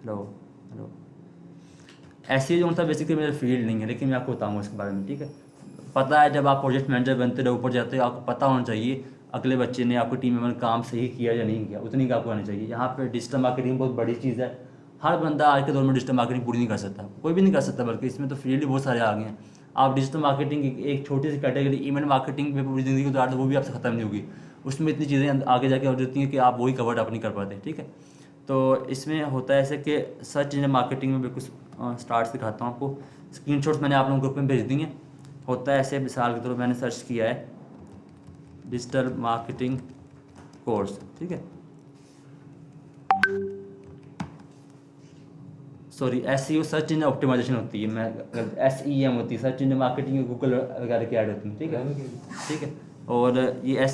Hello hello ऐसे जो सा बेसिकली मेरा फील्ड नहीं है, लेकिन मैं आपको बताऊँगा इसके बारे में, ठीक है। पता है जब आप प्रोजेक्ट मैनेजर बनते रहो, ऊपर जाते हो, आपको पता होना चाहिए अगले बच्चे ने, आपको टीम मेंबर काम सही किया या नहीं किया, उतनी का आपको आना चाहिए। यहाँ पे डिजिटल मार्केटिंग बहुत बड़ी चीज़ है। हर बंदा आज के दौर में डिजिटल मार्केटिंग पूरी नहीं कर सकता, कोई भी नहीं कर सकता, बल्कि इसमें तो फील्ड ही बहुत सारे आ गए हैं। आप डिजिटल मार्केटिंग की एक छोटी सी कैटेगरी ईमेल मार्केटिंग पे पूरी ज़िंदगी गुजार दो, वो भी आपसे ख़त्म नहीं होगी। उसमें इतनी चीज़ें आगे जाके हो जाती हैं कि आप वही कवर अप नहीं कर पाते, ठीक है। तो इसमें होता है ऐसे कि सर्च इंजन मार्केटिंग में बिल्कुल स्टार्ट सिखाता हूँ आपको। स्क्रीनशॉट्स मैंने आप लोगों को ग्रुप में भेज दी हैं। होता है ऐसे, मिसाल के तौर पर मैंने सर्च किया है डिजिटल मार्केटिंग कोर्स, ठीक है, sorry SEO search engine optimisation होती है, मैं SEM होती है, सर्च इंजन मार्केटिंग, गूगल वगैरह की ऐड होती है, ठीक है, ठीक है। और ये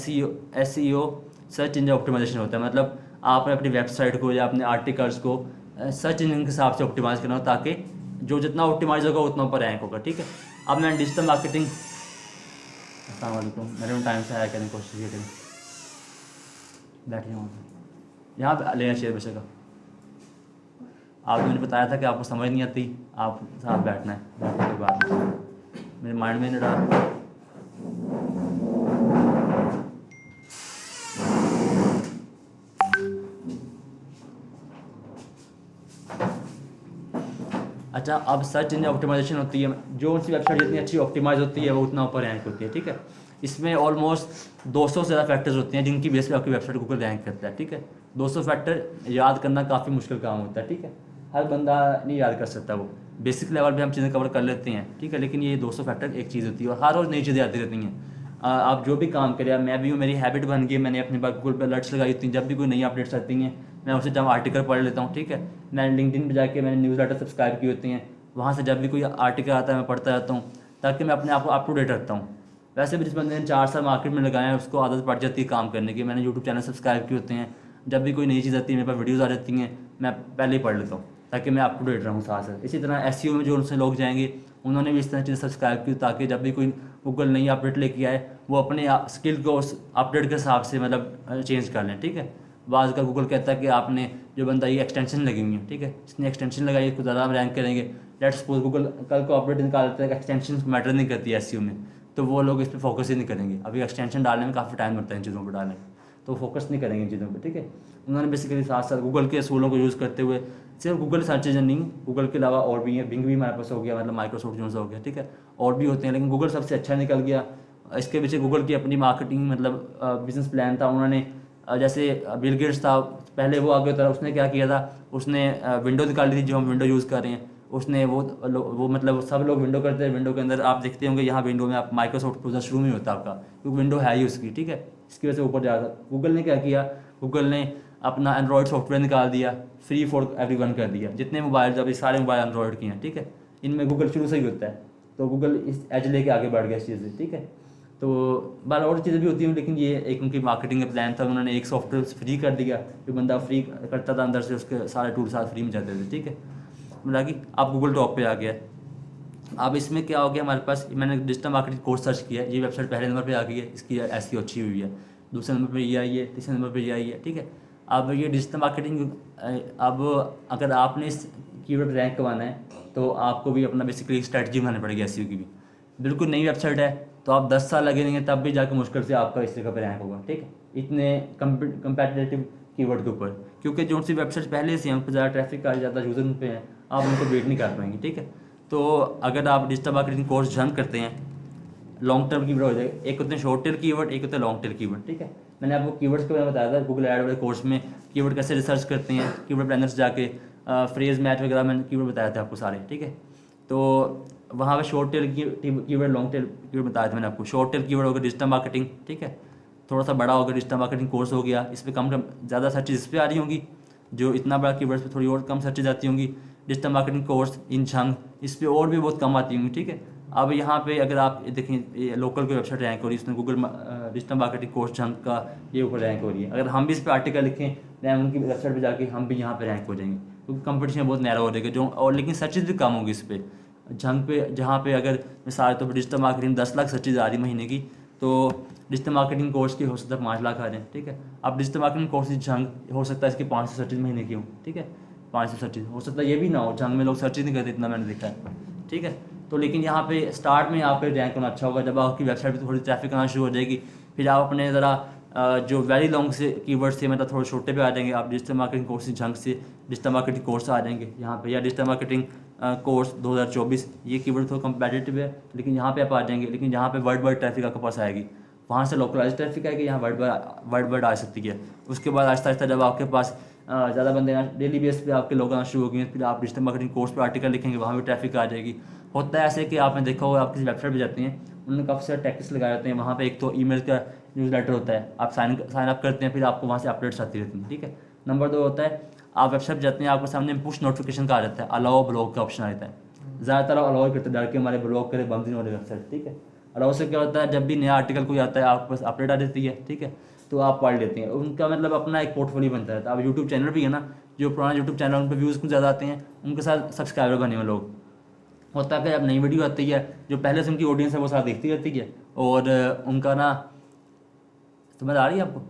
SEO सर्च इंजन ऑप्टिमाइजेशन होता है, मतलब आपने अपनी वेबसाइट को या अपने आर्टिकल्स को सर्च इंजन के हिसाब से ऑप्टिमाइज करना हो, ताकि जो जितना ऑप्टिमाइज होगा उतना ऊपर रैंक होगा, ठीक है। अब मैं डिजिटल मार्केटिंग, अस्सलाम वालेकुम, मेरे टाइम से आया करने की कोशिश करें, बैठिए यहाँ पे लेना चाहिए बेशक। आपने मुझे बताया था कि आपको समझ नहीं आती, आप साथ बैठना है, बैठने के बाद मेरे माइंड में नहीं रहा। अच्छा, अब सर्च इंजन ऑप्टिमाइजेशन होती है, जो उनकी वेबसाइट जितनी अच्छी ऑप्टिमाइज होती है वो उतना ऊपर रैंक होती है, ठीक है। इसमें ऑलमोस्ट 200 से ज़्यादा फैक्टर्स होते हैं जिनकी बेस पे आपकी वेबसाइट गूगल रैंक करता है, ठीक है। 200 फैक्टर याद करना काफ़ी मुश्किल काम होता है, ठीक है। हर बंदा नहीं याद कर सकता, वो बेसिक लेवल पे हम चीज़ें कवर कर लेते हैं, ठीक है, लेकिन ये 200 फैक्टर एक चीज़ होती है, और हर रोज़ नई चीज़ें आती रहती हैं। आप जो भी काम करें, मैं भी हूँ, मेरी हैबिट बन गई है, मैंने अपने पास गूगल पर अलर्ट्स लगाई होती हैं, जब भी कोई नई अपडेट्स आती हैं मैं उसे जब आर्टिकल पढ़ लेता हूँ, ठीक है। मैंने लिंक्डइन पे जाके मैंने न्यूज़ लेटर सब्सक्राइब की होती हैं, वहाँ से जब भी कोई आर्टिकल आता है मैं पढ़ता रहता हूँ, ताकि मैं अपने आप को अप टू डेट रखता हूँ। वैसे भी जिस बंदे ने 4 साल मार्केट में लगाए हैं उसको आदत पड़ जाती है काम करने की। मैंने यूट्यूब चैनल सब्सक्राइब किए होते हैं, जब भी कोई नई चीज़ आती है मेरे पास वीडियोज़ आ जाती हैं, मैं पहले ही पढ़ लेता हूँ ताकि मैं अप टू डेट रहूँ साथ साथ। इसी तरह SEO में जो उनसे लोग जाएंगे उन्होंने भी इस तरह चीज़ें सब्सक्राइब की, ताकि जब भी कोई गूगल नई अपडेट लेके आए वो अपने स्किल को उस अपडेट के हिसाब से मतलब चेंज कर लें, ठीक है। बाज़ का गूगल कहता है कि आपने जो बंदा ये एक्सटेंशन लगी हुई है, ठीक है, इसने एक्सटेंशन लगाई है, कुछ ज़्यादा हम रैंक करेंगे। लेट्स सपोज गूगल कल को अपडेट निकाल देता है कि एक्सटेंशन मैटर नहीं करती है SEO में, तो वो लोग इस पर फोकस ही नहीं करेंगे। अभी एक्सटेंशन डालने में काफ़ी टाइम लगता है इन चीज़ों पर डालने, तो फोकस नहीं करेंगे इन चीज़ों पर, ठीक है। उन्होंने बेसिकली साथ साथ गूगल के असूलों को यूज़ करते हुए, सिर्फ गूगल सर्च इंजन नहीं, गूगल के अलावा और भी है, बिंग भी हमारे पास हो गया, मतलब माइक्रोसॉफ्ट जो हो गया, ठीक है, और भी होते हैं, लेकिन गूगल सबसे अच्छा निकल गया। इसके पीछे गूगल की अपनी मार्केटिंग मतलब बिजनेस प्लान था। उन्होंने जैसे बिल गेट्स था, पहले वो आगे होता था, उसने क्या किया था, उसने विंडो निकाली थी जो हम विंडो यूज़ कर रहे हैं, उसने वो मतलब सब लोग विंडो करते हैं, विंडो के अंदर आप देखते होंगे यहाँ विंडो में आप माइक्रोसॉफ्ट ब्राउज़र शुरू में होता है आपका, क्योंकि विंडो है ही उसकी, ठीक है। इसकी वजह से ऊपर जा रहा। गूगल ने क्या किया, गूगल ने अपना एंड्रॉयड सॉफ्टवेयर निकाल दिया, फ्री फॉर एवरीवन कर दिया। जितने मोबाइल, अभी सारे मोबाइल एंड्रॉयड के हैं, ठीक है, इनमें गूगल शुरू से ही होता है, तो गूगल इस एज लेके आगे बढ़ गया इस चीज़ से, ठीक है। तो बार और चीज़ें भी होती हैं, लेकिन ये एक उनकी मार्केटिंग का प्लान था। उन्होंने एक सॉफ्टवेयर फ्री कर दिया, जो बंदा फ्री करता था अंदर से उसके सारे टूल साथ फ्री में जाते थे, ठीक है। मतलब कि अब गूगल टॉप पे आ गया। अब इसमें क्या हो गया हमारे पास, मैंने डिजिटल मार्केटिंग कोर्स सर्च किया, ये वेबसाइट पहले नंबर पे आ गई है, इसकी SEO अच्छी हुई है, दूसरे नंबर पे ये आई है, तीसरे नंबर पे ये आई है, ठीक है। अब ये डिजिटल मार्केटिंग, अब अगर आपने इस कीवर्ड रैंक करवाना है तो आपको भी अपना बेसिकली स्ट्रेटजी बनानी पड़ेगी SEO की भी। बिल्कुल नई वेबसाइट है तो आप 10 साल लगेंगे तब भी जाकर मुश्किल से आपका इस जगह पर रैंक होगा, ठीक है, इतने कंपेटिटिव कीवर्ड के ऊपर, क्योंकि जो सी वेबसाइट पहले से हैं उन पर ज़्यादा ट्रैफिक आ, ज़्यादा यूज़र उन पे हैं, आप उनको वेट नहीं कर पाएंगे, ठीक है। तो अगर आप डिजिटल मार्केटिंग कोर्स जॉइन करते हैं, लॉन्ग टर्म कीवर्ड हो जाएगा, एक होते हैं शॉर्ट टेल कीवर्ड, एक होता है लॉन्ग टेल कीवर्ड, ठीक है। मैंने आपको कीवर्ड्स के बारे में बताया था गूगल एड वाले कोर्स में, कीवर्ड कैसे रिसर्च करते हैं, कीवर्ड प्लानर्स जाके फ्रेज मैच वगैरह मैंने कीवर्ड बताया था आपको सारे, ठीक है। तो वहाँ पे short tail keyword, long tail keyword बताया था मैंने आपको। शॉर्ट टेल कीवर्ड होगा डिजिटल मार्केटिंग, ठीक है, थोड़ा सा बड़ा होगा, डिजिटल मार्केटिंग कोर्स हो गया, इस पर कम ज़्यादा सर्चेज इस पर आ रही होंगी, जो इतना बड़ा कीवर्ड्स पे थोड़ी और कम सर्चेज आती होंगी। Digital marketing course in Jhang, इस पर और भी बहुत कम आती होंगी, ठीक है। अब यहाँ पे अगर आप देखें लोकल की वेबसाइट रैंक हो रही है, इसमें Google digital marketing course Jhang का ये ऊपर रैंक हो रही है। अगर हम भी इस पर आर्टिकल लिखें दैन उनकी वेबसाइट पर जाके हम भी यहाँ पे रैंक हो जाएंगे, क्योंकि कंपटीशन बहुत नैरो हो जाएगा जो, और लेकिन सर्चेज भी कम होगी इस पर झंग पे, जहाँ पे अगर मिसाल तो डिजिटल मार्केटिंग 10 लाख सर्चेज आ रही महीने की, तो डिजिटल मार्केटिंग कोर्स की हो सकता है 5 लाख आ रहे हैं, ठीक है। अब डिजिटल मार्केटिंग कोर्स झंग हो सकता है इसकी 500 सर्चेज महीने की हो, ठीक है। 500 सर्चेज, हो सकता है ये भी ना हो, जंग में लोग सर्च नहीं करते इतना, मैंने देखा है, ठीक है। तो लेकिन यहाँ पे स्टार्ट में यहाँ पे रैंक होना अच्छा होगा। जब आपकी वेबसाइट पे थोड़ी ट्रैफिक आना शुरू हो जाएगी, फिर आप अपने ज़रा जो वेरी लॉन्ग से कीवर्ड से मतलब थोड़े छोटे पे आ जाएंगे। आप डिजिटल मार्केटिंग कोर्स जंग से डिजिटल मार्केटिंग कोर्स आ जाएंगे यहाँ पे, या डिजिटल मार्केटिंग कोर्स 2024, ये कीवर्ड थोड़ा कम्पेटिटिव है, लेकिन यहाँ पे आप आ जाएंगे। लेकिन यहाँ पे वर्ल्ड वाइड ट्रैफिक आपके पास आएगी, वहाँ से लोकलाइज ट्रैफिक आएगी, यहाँ वर्ल्ड वाइड आ सकती है। उसके बाद आहिस्ता आहिस्ता जब आपके पास ज़्यादा बंदे ना डेली बेस पे आपके लोग आना शुरू हो गए, फिर आप डिजिटल मार्केटिंग कोर्स पे आर्टिकल लिखेंगे, वहाँ भी ट्रैफिक आ जाएगी। होता है ऐसे कि आपने देखा होगा, आप किसी वेबसाइट पे जाते हैं, उन्होंने काफ़ी सारे टैक्स लगाए होते हैं, वहाँ पे एक तो ईमेल का न्यूज़लेटर होता है, आप साइन अप करते हैं, फिर आपको वहाँ से अपडेट्स आती रहती हैं, ठीक है। नंबर 2 होता है, आप वेबसाइट पे जाते हैं, आपके सामने पुश नोटिफिकेशन का आ जाता है, अलाउ ब्लॉग का ऑप्शन आता है। ज़्यादातर अलाउ करते हैं, डर के हमारे ब्लॉग करे बंद नहीं हो रहे वेबसाइट, ठीक है। अलाउ से क्या होता है, जब भी नया आर्टिकल कोई आता है आपके पास अपडेट आ जाती है, ठीक है, तो आप पढ़ लेते हैं। उनका मतलब अपना एक पोर्टफोलियो बनता है। तो अब यूट्यूब चैनल भी है ना, जो पुराना यूट्यूब चैनल उन पर व्यूज़ कुछ ज़्यादा आते हैं, उनके साथ सब्सक्राइबर बने हुए लोग। होता है कि अब नई वीडियो आती है, जो पहले से उनकी ऑडियंस है वो साथ देखती रहती है, और उनका ना, समझ आ रही है आपको,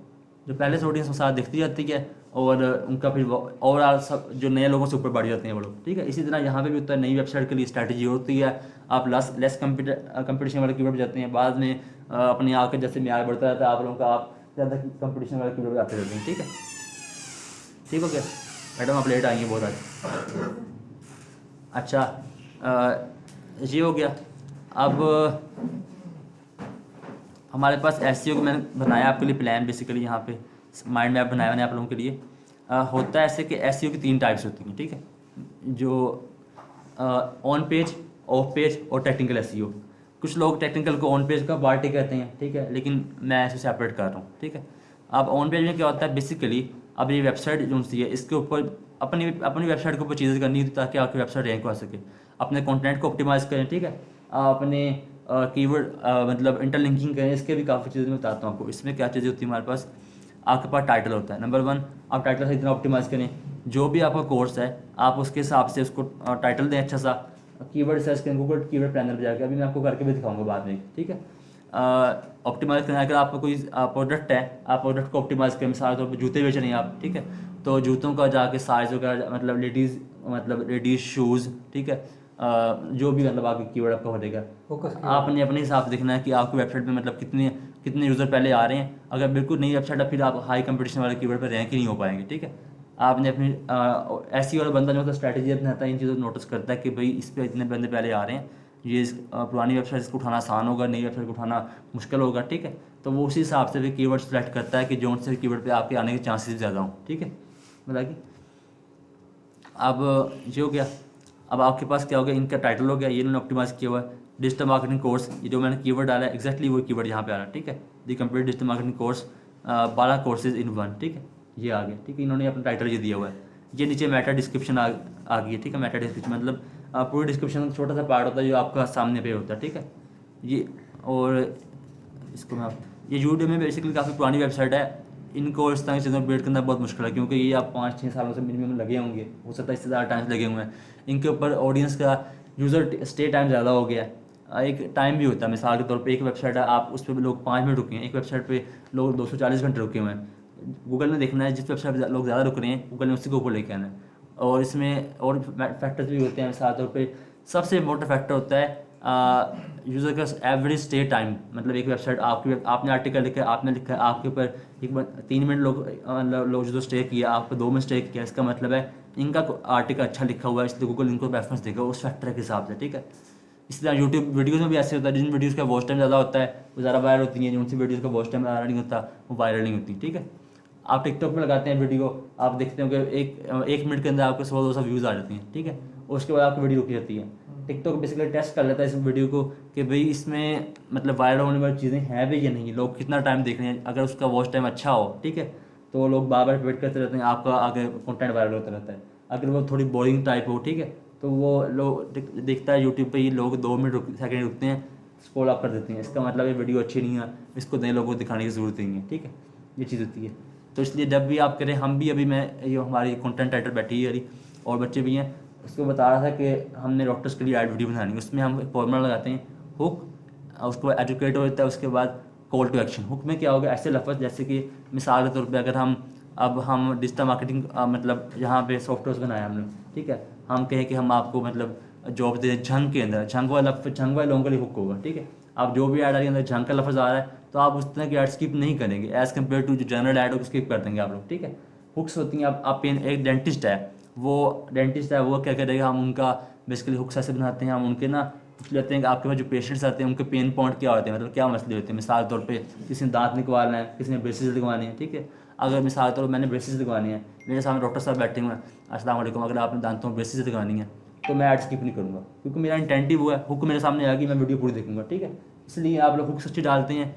जो पहले से ऑडियंस वो साथ देखती रहती है, और उनका फिर ओवरऑल सब जो नए लोगों से ऊपर बढ़ जाते हैं वो लोग, ठीक है। इसी तरह यहाँ पे भी होता है, नई वेबसाइट के लिए स्ट्रैटेजी होती है, आप लेस कंपटीशन वाले कीवर्ड जाते हैं, बाद में अपने आके जैसे म्यार बढ़ता रहता है आप लोगों का, आप ज़्यादा कंपटीशन वाले कीवर्ड आते रहते हैं, ठीक है। ठीक हो गया मैडम, आप लेट आएंगे बहुत आज। अच्छा, ये हो गया। अब हमारे पास एसईओ को मैंने बनाया आपके लिए प्लान, बेसिकली यहाँ पे माइंड मैप बनाया मैंने आप लोगों के लिए। होता है ऐसे कि एसईओ की 3 टाइप्स होती हैं, ठीक है, जो ऑन पेज, ऑफ पेज और टेक्निकल एसईओ। कुछ लोग टेक्निकल को ऑन पेज का पार्टी कहते हैं, ठीक है, लेकिन मैं इसे सेपरेट कर रहा हूँ, ठीक है। अब ऑन पेज में क्या होता है, बेसिकली अब ये वेबसाइट जो सी है, इसके ऊपर अपनी वेबसाइट के ऊपर चीज़ें करनी होती ताकि आपकी वेबसाइट रैंक आ सके। अपने कंटेंट को ऑप्टिमाइज़ करें, ठीक है, अपने कीवर्ड मतलब इंटरलिंकिंग करें, इसके भी काफ़ी चीज़ें मैं बताता हूँ आपको। इसमें क्या चीज़ें होती है हमारे पास, आपके पास टाइटल होता है। नंबर 1, आप टाइटल से इतना ऑप्टिमाइज़ करें, जो भी आपका कोर्स है आप उसके हिसाब से उसको टाइटल दें अच्छा सा, कीवर्ड सर्च करें गूगल कीवर्ड प्लानर पर जाकर, अभी मैं आपको करके भी दिखाऊंगा बाद में, ठीक है। ऑप्टिमाइज़ करना, अगर आपका कोई प्रोडक्ट है, आप प्रोडक्ट को ऑप्टिमाइज़ करें, मिसाल तौर पर जूते बेच रहे हैं आप, ठीक है, तो जूतों का जाके साइज़ वगैरह, मतलब लेडीज़ शूज़, ठीक है, जो भी मतलब आपकी कीवर्ड आपका बढ़ेगा, आपने अपने हिसाब से देखना है कि आपकी वेबसाइट पे मतलब कितने यूज़र पहले आ रहे हैं। अगर बिल्कुल नई वेबसाइट है, फिर आप हाई कंपटीशन वाले कीवर्ड पर रैंक ही नहीं हो पाएंगे, ठीक है। आपने अपनी ऐसी वाला बंदा जो होता है स्ट्रैटेजी अपनाता है, इन चीज़ों को नोटिस करता है कि भाई इस पर इतने बंदे पहले आ रहे हैं, ये पुरानी वेबसाइट इसको उठाना आसान होगा, नई वेबसाइट को उठाना मुश्किल होगा, ठीक है। तो वो उसी हिसाब से भी कीवर्ड सेलेक्ट करता है कि जो से कीवर्ड पे आपके आने के चांसेस ज़्यादा हों, ठीक है। मतलब कि अब ये हो गया। अब आपके पास क्या हो गया, इनका टाइटल हो गया, ये इन्होंने ऑप्टिमाइज़ किया हुआ है। डिजिटल मार्केटिंग कोर्स, ये जो मैंने कीवर्ड डाला है एग्जैक्टली वो कीवर्ड यहाँ पे आ रहा है, ठीक है। दी complete digital marketing course 12 courses in 1, ठीक है, ये आ गया, ठीक है। इन्होंने अपना टाइटल ये दिया हुआ है। ये नीचे मेटा डिस्क्रिप्शन आ गई है, ठीक है। मेटा डिस्क्रिप्शन मतलब पूरी डिस्क्रिप्शन का छोटा सा पार्ट होता है जो आपका सामने पे होता है, ठीक है। ये और इसको मैं ये यूट्यूब में बेसिकली काफ़ी पुरानी वेबसाइट है, इनको इस तरह की चीज़ों अपडेट करना बहुत मुश्किल है, क्योंकि ये आप 5-6 सालों से मिनिमम लगे होंगे, हो सकता है इससे ज़्यादा टाइम लगे हुए हैं। इनके ऊपर ऑडियंस का यूज़र स्टे टाइम ज़्यादा हो गया है। एक टाइम भी होता है, मिसाल के तौर पे एक वेबसाइट है, आप उस पर भी लोग 5 मिनट रुके हैं, एक वेबसाइट पे लोग 240 घंटे रुके हुए हैं। गूगल ने देखना है जिस वेबसाइट पर लोग ज़्यादा रुक रहे हैं, गूगल ने उसी को ऊपर लेके आना है। और इसमें और फैक्टर्स भी होते हैं, मिसाल तौर पर सबसे इम्पोर्टेंट फैक्टर होता है यूज़र का एवरेज स्टे टाइम। मतलब एक वेबसाइट आपने आर्टिकल लिखा, आपने लिखा आपके ऊपर एक बार 3 मिनट लोग जो स्टे किया, आपको 2 मिनट स्टे किया, इसका मतलब है इनका आर्टिकल अच्छा लिखा हुआ है, इसलिए गूगल इनको प्रेफरेंस देगा उस फैक्टर के हिसाब से, ठीक है। इसी तरह यूट्यूब वीडियोज़ में भी ऐसे होता है, जिन वीडियोज़ का वॉच टाइम ज़्यादा होता है वो ज़्यादा वायरल होती हैं, जिनसी वीडियोज़ का वॉच टाइम ज़्यादा नहीं होता वो वायरल नहीं होती, ठीक है। आप टिकटॉक में लगाते हैं वीडियो, आप देखते हो कि एक मिनट के अंदर आपको 100-200 व्यूज़ आ जाती हैं, ठीक है, उसके बाद आपकी वीडियो रुक जाती है। टिकटॉक बेसिकली टेस्ट कर लेता है इस वीडियो को कि भाई इसमें मतलब वायरल होने वाली चीज़ें हैं भी या नहीं, लोग कितना टाइम देख रहे हैं। अगर उसका वॉच टाइम अच्छा हो, ठीक है, तो लोग बार बार वेट करते रहते हैं, आपका आगे कंटेंट वायरल होता रहता है। अगर वो थोड़ी बोरिंग टाइप हो, ठीक है, तो वो लोग देखता है यूट्यूब पे ही लोग 2 मिनट सेकंड रुकते हैं, स्क्रॉल अप कर देते हैं, इसका मतलब ये वीडियो अच्छी नहीं है, इसको नए लोगों को दिखाने की ज़रूरत नहीं है, ठीक है, ये चीज़ होती है। तो इसलिए जब भी आप करें, हम भी अभी मैं ये हमारी कंटेंट राइटर बैठी है और बच्चे भी हैं, उसको बता रहा था कि हमने डॉक्टर्स के लिए ऐड वीडियो बनानी है, उसमें हम फॉर्मूला लगाते हैं हुक, उसके बाद एजुकेट होता है, उसके बाद कॉल टू एक्शन। हुक में क्या होगा, ऐसे लफ्ज़ जैसे कि मिसाल के तौर पे अगर हम अब हम डिजिटल मार्केटिंग मतलब यहाँ पे सॉफ्टवेयर बनाया हमने, ठीक है। हम कहें कि हम आपको मतलब जॉब दे झंग के अंदर, झंग वाले लोगों के लिए हुक होगा, ठीक है। आप जो भी ऐड आ रही है अंदर झंग का लफ्ज़ आ रहा है तो आप उस तरह की ऐड स्किप नहीं करेंगे एज़ कम्पेयर टू जो जनरल ऐड हो स्किप कर देंगे आप लोग, ठीक है। हुक्स होती हैं, आप पेन एक डेंटिस्ट है, वो क्या करेगा, हम उनका बेसिकली हुक्स ऐसे बनाते हैं, हम उनके ना पूछ लेते हैं कि आपके पास जो पेशेंट्स आते हैं उनके पेन पॉइंट क्या होते हैं, मतलब क्या मसले होते हैं। मिसाल तौर पे किसी ने दांत निकलवाना है, किसी ने ब्रेसेस लगवानी है, ठीक है। अगर मिसाल तौर पर मैंने ब्रेसेस लगवानी है, मेरे सामने डॉक्टर साहब बैठे हुए हैं, अस्सलाम वालेकुम, अगर आपने दांतों में ब्रेसेस लगवानी है तो मैं ऐड स्किप नहीं करूँगा, क्योंकि मेरा इंटेंट ही वो है, हुक मेरे सामने आएगी, मैं वीडियो पूरी देखूंगा, ठीक है। इसलिए आप लोग हुक्स अच्छी डालते हैं।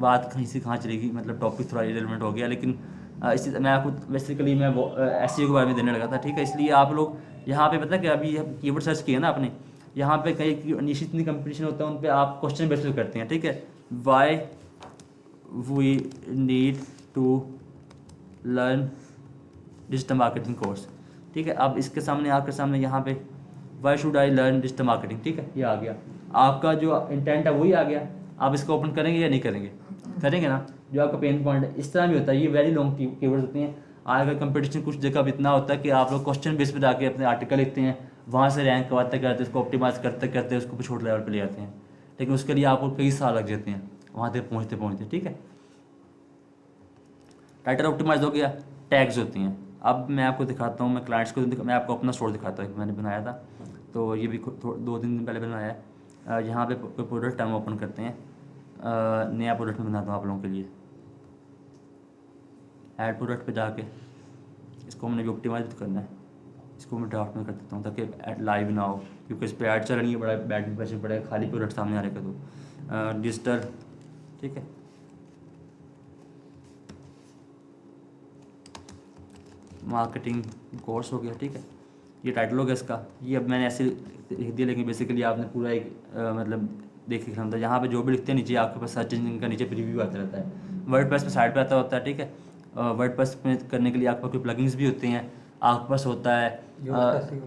बात कहीं से कहाँ चलेगी, मतलब टॉपिक थोड़ा इरेलेवेंट हो गया, लेकिन इसी मैं आपको बेसिकली मैं वो SEO के बारे में देने लगा था, ठीक है। इसलिए आप लोग यहाँ पे पता है कि अभी कीवर्ड सर्च किया ना आपने, यहाँ पे कई निश्चित इतनी कंपटीशन होता है, उन पे आप क्वेश्चन बेसिस करते हैं, ठीक है। Why we need to learn digital marketing course, ठीक है। अब इसके सामने आपके सामने यहाँ पे why should I learn digital marketing, ठीक है, ये आ गया। आपका जो इंटेंट है वही आ गया। आप इसको ओपन करेंगे या नहीं करेंगे? करेंगे ना। जो आपका पेन पॉइंट है इस तरह भी होता है, ये वेरी लॉन्ग कीवर्ड्स होती हैं। आजकल कंपटीशन कुछ जगह अब इतना होता है कि आप लोग क्वेश्चन बेस पर जाके अपने आर्टिकल लिखते हैं, वहाँ से रैंक करते करते उसको ऑप्टिमाइज करते करते उसको छोटे लेवल पर ले जाते हैं, लेकिन उसके लिए आपको कई साल लग जाते हैं वहाँ तक पहुँचते पहुँचते, ठीक है। टाइटल ऑप्टिमाइज हो गया, टैग्स होती हैं। अब मैं आपको दिखाता हूँ, मैं क्लाइंट्स को मैं आपको अपना स्टोर दिखाता हूँ, मैंने बनाया था, तो ये भी 2-3 दिन पहले बनाया है। यहाँ पे कोई प्रोडक्ट हम ओपन करते हैं, नया प्रोडक्ट मैं बनाता हूँ आप लोगों के लिए। ऐड प्रोडक्ट पे जाके इसको हमने भी ऑप्टिमाइज करना है, इसको मैं ड्राफ्ट में कर देता हूँ ताकि लाइव ना हो, क्योंकि इस पर ऐड चल रही है, बड़ा बैड इंप्रेशन पड़ेगा खाली प्रोडक्ट सामने आ रहेगा तो। डिजिटल, ठीक है, मार्केटिंग कोर्स हो गया, ठीक है। ये टाइटल हो गया इसका, ये अब मैंने ऐसे लिख दिया, लेकिन बेसिकली आपने पूरा एक मतलब देख लिखना था। यहाँ पे जो भी लिखते हैं नीचे आपके पास सर्च इंजन का नीचे प्रीव्यू आता रहता है, वर्डप्रेस पे साइड पे आता होता है, ठीक है। वर्डप्रेस में करने के लिए आपके पास कोई प्लगइन्स भी होते हैं, आपके पास होता है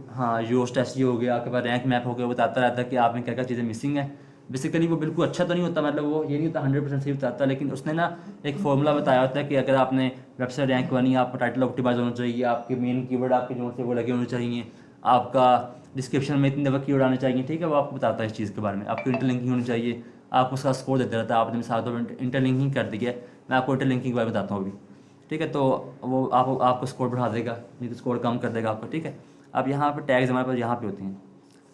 हाँ योस्ट एसईओ हो गया, आपके पास रैंक मैप हो गया, बताता रहता है कि आप में क्या क्या चीज़ें मिसिंग है। बेसिकली वो बिल्कुल अच्छा तो नहीं होता, मतलब वो ये नहीं होता 100% सही बताता, लेकिन उसने ना एक फॉर्मूला बताया होता है कि अगर आपने वेबसाइट रैंक बनी, आपका टाइटल ऑप्टिमाइज होना चाहिए, आपके मेन कीवर्ड आपके जो से वो लगे होने चाहिए, आपका डिस्क्रिप्शन में इतने दफ़ा कीवर्ड आने चाहिए, ठीक है। वो आपको बताता है इस चीज़ के बारे में, आपकी इंटरलिंकिंग होनी चाहिए, आप उसका स्कोर देते रहता है। आपने मिसाल तौर पर इंटरलिंकिंग कर दी है, मैं आपको इंटरलिंकिंग के बारे में बताता हूँ अभी, ठीक है। तो वो आपको स्कोर बढ़ा देगा, नहीं तो स्कोर कम कर देगा आपका, ठीक है। अब यहाँ पर टैग्स हमारे पास यहाँ पे होती हैं,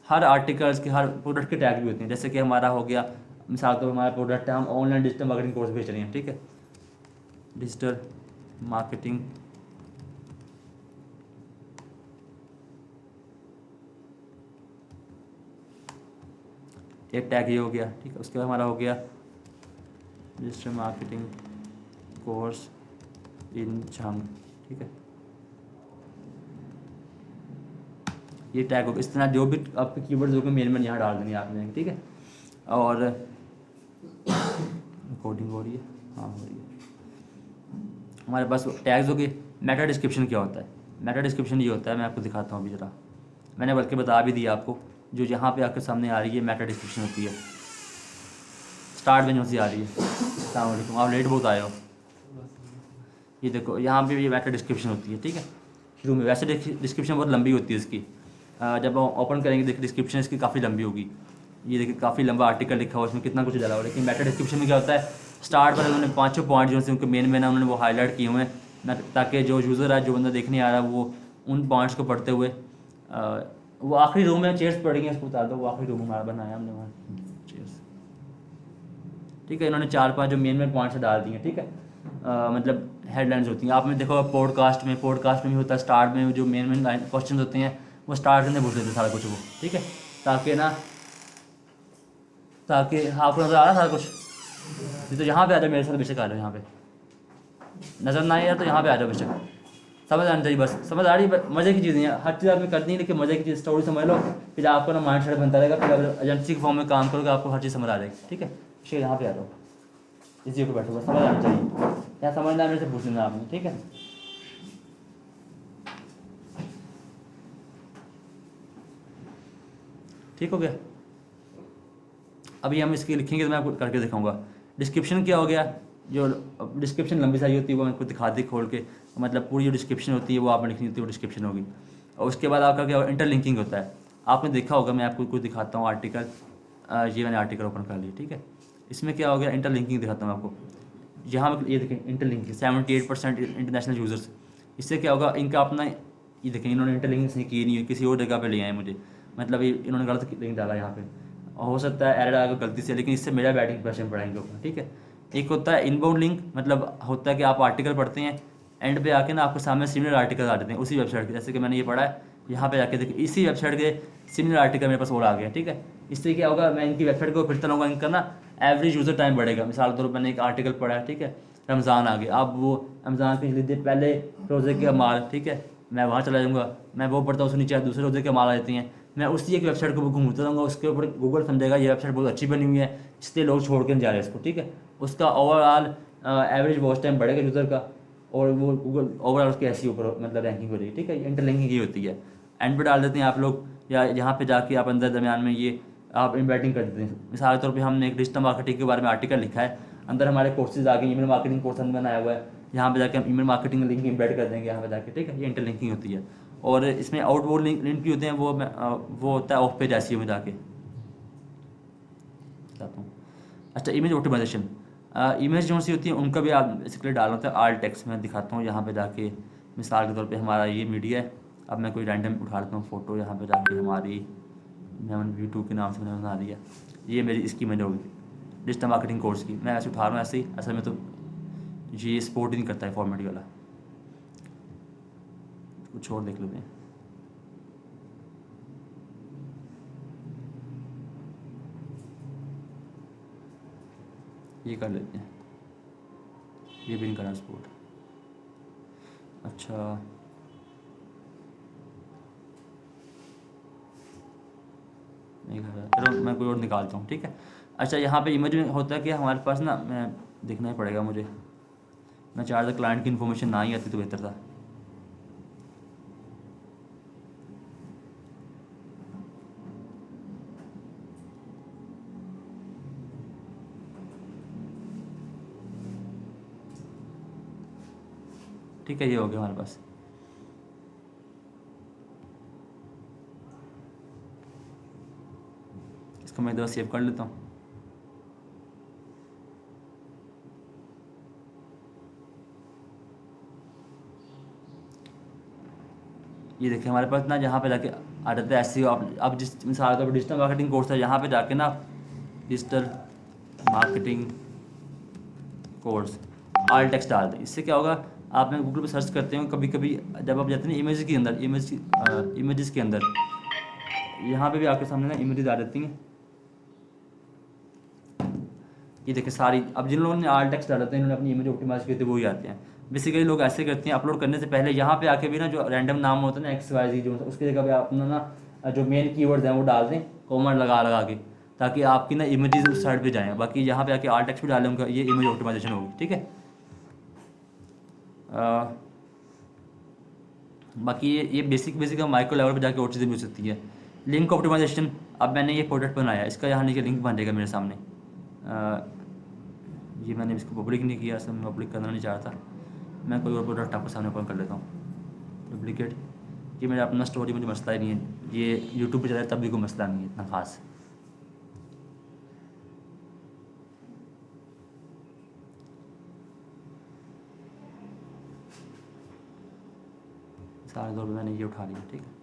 हर आर्टिकल्स के हर प्रोडक्ट के टैग भी होते हैं। जैसे कि हमारा हो गया मिसाल तौर पर हमारा प्रोडक्ट है, हम ऑनलाइन डिजिटल मार्केटिंग कोर्स बेच रहे हैं, ठीक है। डिजिटल मार्केटिंग एक टैग ये हो गया, ठीक है। उसके बाद हमारा हो गया digital marketing course in Jhang, ठीक है। ये टैग होगा, इस तरह जो भी आपके कीवर्ड्स होंगे मेन यहाँ डाल देंगे आपने, ठीक है। और रिकॉर्डिंग हो रही है, हाँ हो रही है। हमारे पास टैग्स हो गए। मेटा डिस्क्रिप्शन क्या होता है? मेटा डिस्क्रिप्शन ये होता है, मैं आपको दिखाता हूँ अभी ज़रा, मैंने बल्कि बता भी दिया आपको, जो यहाँ पे आपके सामने आ रही है मेटा डिस्क्रिप्शन होती है, स्टार्ट में जो सी आ रही है। अस्सलाम वालेकुम, आप लेट बहुत आए हो। ये देखो यहाँ पे ये मेटा डिस्क्रिप्शन होती है, ठीक है। शुरू में वैसे डिस्क्रिप्शन बहुत लंबी होती है इसकी, जब हम ओपन करेंगे देखिए डिस्क्रिप्शन इसकी काफ़ी लंबी होगी। ये देखिए काफ़ी लंबा आर्टिकल लिखा हुआ, इसमें कितना कुछ डाला हुआ। लेकिन मेटा डिस्क्रिप्शन में क्या होता है, स्टार्ट पर उन्होंने 5-6 पॉइंट जो उनके मेन है उन्होंने वो हाईलाइट किए हुए हैं, ताकि जो यूज़र है, जो बंदा देखने आ रहा है, वो उन पॉइंट्स को पढ़ते हुए वो आखिरी रूम में चेयर्स पड़ी हैं, इसको बता दो, वो आखिरी रूम हमारा बनाया हमने वहाँ चेयर्स, ठीक है। इन्होंने 4-5 जो मेन पॉइंट्स डाल दिए हैं, ठीक है। मतलब हेडलाइंस होती हैं। आपने देखो पॉडकास्ट में भी होता है, स्टार्ट में जो मेन क्वेश्चन होते हैं वो स्टार्ट करने पूछ लेते हैं सारा कुछ वो, ठीक है। ताकि आपको नज़र आ रहा है सारा कुछ। नहीं तो यहाँ पे आ जाओ मेरे साथ, बेशक आ जाओ यहाँ पे, नज़र ना आया तो यहाँ पे आ जाओ बेशक। समझ आनी चाहिए, बस समझ आ रही है, मज़े की चीज़ नहीं है, हर चीज़ आपने करनी है, लेकिन मज़े की चीज़ स्टोरी समझ लो, फिर आपको ना माइंड सेट बनता रहेगा, फिर अगर एजेंसी के फॉर्म में काम करोगे आपको हर चीज़ समझ आ जाएगी, ठीक है। शेर यहाँ पे आ जाओ, इस जगह पर बैठो, बस समझ आनी चाहिए, क्या समझना है मेरे से पूछ लेना आपने, ठीक है। ठीक हो गया। अभी हम इसकी लिखेंगे तो मैं आपको करके दिखाऊंगा। डिस्क्रिप्शन क्या हो गया, जो डिस्क्रिप्शन लंबी सारी होती है वो मैं आपको दिखा दी खोल के, मतलब पूरी जो डिस्क्रिप्शन होती है वो आपने लिखनी होती है, वो डिस्क्रिप्शन होगी। और उसके बाद आपका क्या इंटरलिंकिंग होता है। आपने देखा होगा, मैं आपको कुछ दिखाता हूँ आर्टिकल, ये मैंने आर्टिकल ओपन कर लिया, ठीक है। इसमें क्या हो गया, इंटरलिंकिंग दिखाता हूँ आपको। यहाँ पे ये देखें इंटरलिंकिंग 78% इंटरनेशनल यूज़र्स। इससे क्या होगा, इनका अपना ये देखें, इन्होंने इंटरलिंकिंग नहीं की, नहीं है, किसी और जगह पे ले आए मुझे, मतलब ये इन्होंने गलत लिंक डाला यहाँ पे, और हो सकता है एरर आएगा गलती से, लेकिन इससे मेरा बैटिंग प्रेशर पड़ाएंगे ऊपर, ठीक है। एक होता है इनबाउंड लिंक, मतलब होता है कि आप आर्टिकल पढ़ते हैं, एंड पे आके ना आपके सामने सिमिलर आर्टिकल आ जाते हैं उसी वेबसाइट के, जैसे कि मैंने ये पढ़ा है, यहाँ पे जाके देखिए इसी वेबसाइट के सिमिलर आर्टिकल मेरे पास और आ गया, ठीक है। इससे क्या होगा, मैं इनकी वेबसाइट को फिरता रहूँगा, इनका ना एवरेज यूज़र टाइम बढ़ेगा। मिसाल के तौर पर मैंने एक आर्टिकल पढ़ा है, ठीक है, रमज़ान आ गया, अब वो रमज़ान के लीजिए पहले रोज़े के अमाल, ठीक है, मैं वहाँ चला जाऊँगा, मैं वो पढ़ता हूँ, उसके नीचे दूसरे रोज़े के अमाल आ जाती हैं, मैं उसी एक वेबसाइट को घूमता रहूँगा, उसके ऊपर गूगल समझेगा ये वेबसाइट बहुत अच्छी बनी हुई है, इसलिए लोग छोड़ के नहीं जा रहे हैं इसको, ठीक है। उसका ओवरऑल एवरेज वॉच टाइम बढ़ेगा यूज़र का, और वो गूगल ओवरऑल उसकी ऐसी ऊपर मतलब रैंकिंग हो जाएगी, ठीक है। इंटरलिंकिंग ये होती है। एंड पे डाल देते हैं आप लोग, या यहाँ पे जाके आप अंदर दरमियान में ये आप इम्बेडिंग कर देते हैं। मिसाल के तौर पे हमने एक डिजिटल मार्केटिंग के बारे में आर्टिकल लिखा है, अंदर हमारे कोर्सेज आ गए, ईमेल मार्केटिंग कोर्स हमने बनाया हुआ है, यहाँ पे जाके हम ईमेल मार्केटिंग लिंक इम्बेड कर देंगे यहाँ पे जाके, ठीक है। ये इंटरलिंकिंग होती है। और इसमें आउटबोर्ड लिंक भी होते हैं, वो होता है ऑफ पेज ऐसी में जाके बताता हूँ। अच्छा, इमेज ऑप्टिमाइजेशन, इमेज जो सी होती है उनका भी आप बेसिकली डालना होता है आल टेक्स्ट में, दिखाता हूँ यहाँ पे जाके। मिसाल के तौर पे हमारा ये मीडिया है, अब मैं कोई रैंडम उठा लेता हूँ फ़ोटो, यहाँ पे जाके हमारी मैंने V2 के नाम से मैंने बना दिया, ये मेरी इसकी मैंने होगी डिजिटल मार्केटिंग कोर्स की, मैं ऐसे उठा रहा हूँ ऐसे ही, असल में तो ये सपोर्ट ही नहीं करता है फॉर्मेट वाला, कुछ और देख लेते हैं। ये कर लेते हैं, ये भी नहीं करना सपोर्ट। अच्छा, नहीं कर रहा, चलो मैं कोई और निकालता हूँ, ठीक है। अच्छा, यहाँ पे इमेज में होता है कि हमारे पास ना, मैं देखना ही पड़ेगा मुझे, मैं चाह रहा था क्लाइंट की इन्फॉर्मेशन ना ही आती तो बेहतर था। ठीक है, ये हो गया हमारे पास। इसको मैं इधर सेव कर लेता हूँ। ये देखिए हमारे पास ना जहाँ पे जाके आ जाता है ऐसे, आप जिस मिसाल का डिजिटल मार्केटिंग कोर्स है, यहाँ पे जाके ना डिजिटल मार्केटिंग कोर्स आल टेक्स्ट डाल दें। इससे क्या होगा, आप मैं गूगल पे सर्च करते हो, कभी कभी जब आप जाते हैं ना इमेज के अंदर, इमेजेस के अंदर, यहाँ पे भी आपके सामने ना इमेजेस आ जाती हैं। ये देखिए सारी, अब जिन लोगों ने आल टेक्स्ट डाला था, इन्होंने अपनी इमेज ऑप्टिमाइज की थी, वो ही आते हैं। बेसिकली लोग ऐसे करते हैं, अपलोड करने से पहले यहाँ पे आके भी ना जो रैंडम नाम होता है ना XYZ, जो उसकी जगह पे अपना ना जो मेन कीवर्ड्स हैं वो डाल दें कॉमेंट लगा लगा के, ताकि आपकी ना इमेजेस उस साइड पे जाएँ। बाकी यहाँ पे आके आल टेक्स्ट भी डालें उनका, ये इमेज ऑप्टिमाइजेशन होगी, ठीक है। बाकी ये बेसिक माइक्रो लेवल पे जाके और चीज़ें भी हो सकती है। लिंक ऑप्टिमाइजेशन, अब मैंने ये प्रोडक्ट बनाया, इसका यहाँ नीचे लिंक बन जाएगा मेरे सामने। ये मैंने इसको पब्लिक नहीं किया, सब मैं पब्लिक करना नहीं चाहता। मैं कोई और प्रोडक्ट आपके सामने ओपन कर लेता हूँ। डुप्लीकेट, ये मेरा अपना स्टोरी, मुझे मसला ही नहीं है, ये यूट्यूब पे चला है तब भी कोई मसला नहीं है इतना ख़ास। सारे तौर पर मैंने ये उठा लिया, ठीक है।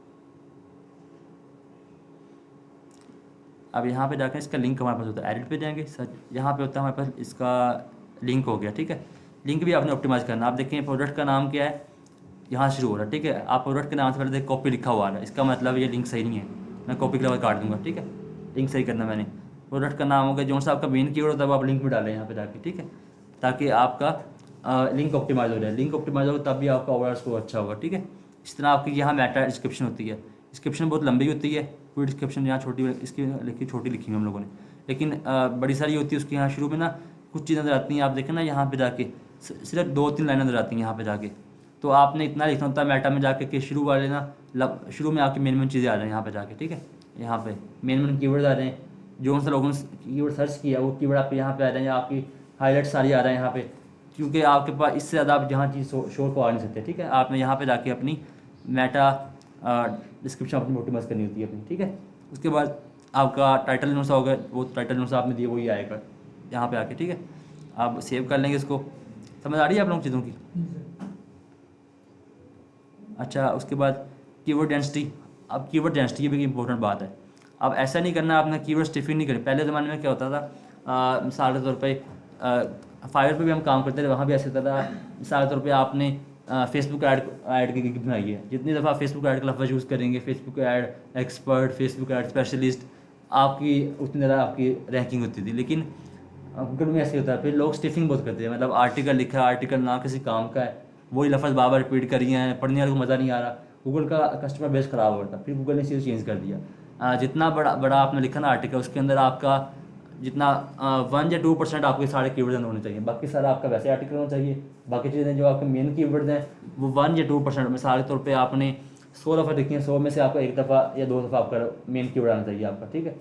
अब यहाँ पे जाकर इसका लिंक हमारे पास होता है, एडिट पे जाएंगे सर, यहाँ पे होता है हमारे पास इसका लिंक हो गया, ठीक है। लिंक भी आपने ऑप्टिमाइज़ करना। आप देखें प्रोडक्ट का नाम क्या है, यहाँ शुरू हो रहा है, ठीक है। आप प्रोडक्ट के नाम से पहले देख कॉपी लिखा हुआ है, इसका मतलब ये लिंक सही नहीं है, मैं कॉपी के काट दूंगा, ठीक है। लिंक सही करना मैंने, प्रोडक्ट का नाम होगा जो सा आपका मेन कीवर्ड होता है, वो आप लिंक में डालें यहाँ पे जाके, ठीक है, ताकि आपका लिंक ऑप्टिमाइज हो जाए। लिंक ऑप्टिमाइज होगा तब भी आपका ओवरऑल स्कोर अच्छा होगा, ठीक है। इस तरह आपकी यहाँ मेटा डिस्क्रिप्शन होती है, डिस्क्रिप्शन बहुत लंबी होती है, पूरी डिस्क्रिप्शन यहाँ छोटी इसकी लिखी, छोटी लिखी है हम लोगों ने, लेकिन बड़ी सारी होती है उसकी। यहाँ शुरू में ना कुछ चीज़ें नज़र आती हैं, आप देखें ना यहाँ पे जाके सिर्फ 2-3 लाइन नज़र आती हैं यहाँ पे जाके, तो आपने इतना लिखना होता है मेटा में जाके कि शुरू वाले ना शुरू में आपकी मेन चीज़ें आ रही हैं यहाँ पे जाके, ठीक है। यहाँ पे मेन कीवर्ड आ रहे हैं, जो सा लोगों ने कीवर्ड सर्च किया वो कीवर्ड आपके यहाँ पे आ रहे हैं, या आपकी हाईलाइट सारी आ रहा है यहाँ पे, क्योंकि आपके पास इससे ज़्यादा आप जहाँ चीज़ शोर को आ नहीं सकते, ठीक है। आपने यहाँ पे जाके अपनी मेटा डिस्क्रिप्शन अपनी ऑप्टिमाइज करनी होती है अपनी, ठीक है। उसके बाद आपका टाइटल अनुसार होगा, वो टाइटल अनुसार आपने दिए वही आएगा यहाँ पे आके, ठीक है। आप सेव कर लेंगे इसको। समझ आ रही है आप लोगों चीज़ों की? अच्छा, उसके बाद कीवर्ड डेंसिटी। अब कीवर्ड डेंसिटी भी एक इंपॉर्टेंट बात है। अब ऐसा नहीं करना आपने कीवर्ड स्टिफिंग नहीं करी। पहले ज़माने में क्या होता था, मिसाल के तौर पे फाइवर पे भी हम काम करते थे, वहाँ भी ऐसे होता था। मिसाल के तौर पे आपने फेसबुक ऐड की बनाई है, जितनी दफ़ा फेसबुक ऐड का लफ्ज़ यूज़ करेंगे, Facebook ad expert, Facebook ad specialist, आपकी उतनी ज़्यादा आपकी रैंकिंग होती थी। लेकिन गूगल में ऐसे होता है, फिर लोग स्टिफिंग बहुत करते हैं, मतलब आर्टिकल लिखा है, आर्टिकल ना किसी काम का है, वही लफ्ज़ बार बार रिपीट करिए हैं, पढ़ने वाले को मज़ा नहीं आ रहा, गूगल का कस्टमर बेस ख़राब होता है। फिर गूगल ने चीज़ चेंज कर दिया। जितना बड़ा बड़ा आपने लिखा ना आर्टिकल, उसके अंदर आपका जितना 1 या 2% आपके सारे कीवर्ड्स होने चाहिए, बाकी सारा आपका वैसे आर्टिकल होना चाहिए। बाकी चीज़ें जो आपके मेन कीवर्ड्स हैं वो 1 या 2%, मिसाल के तौर पे आपने 100 दफ़ा लिखी हैं, 100 में से आपको 1 दफ़ा या 2 दफ़ा आपका मेन कीवर्ड आना चाहिए आपका, ठीक है।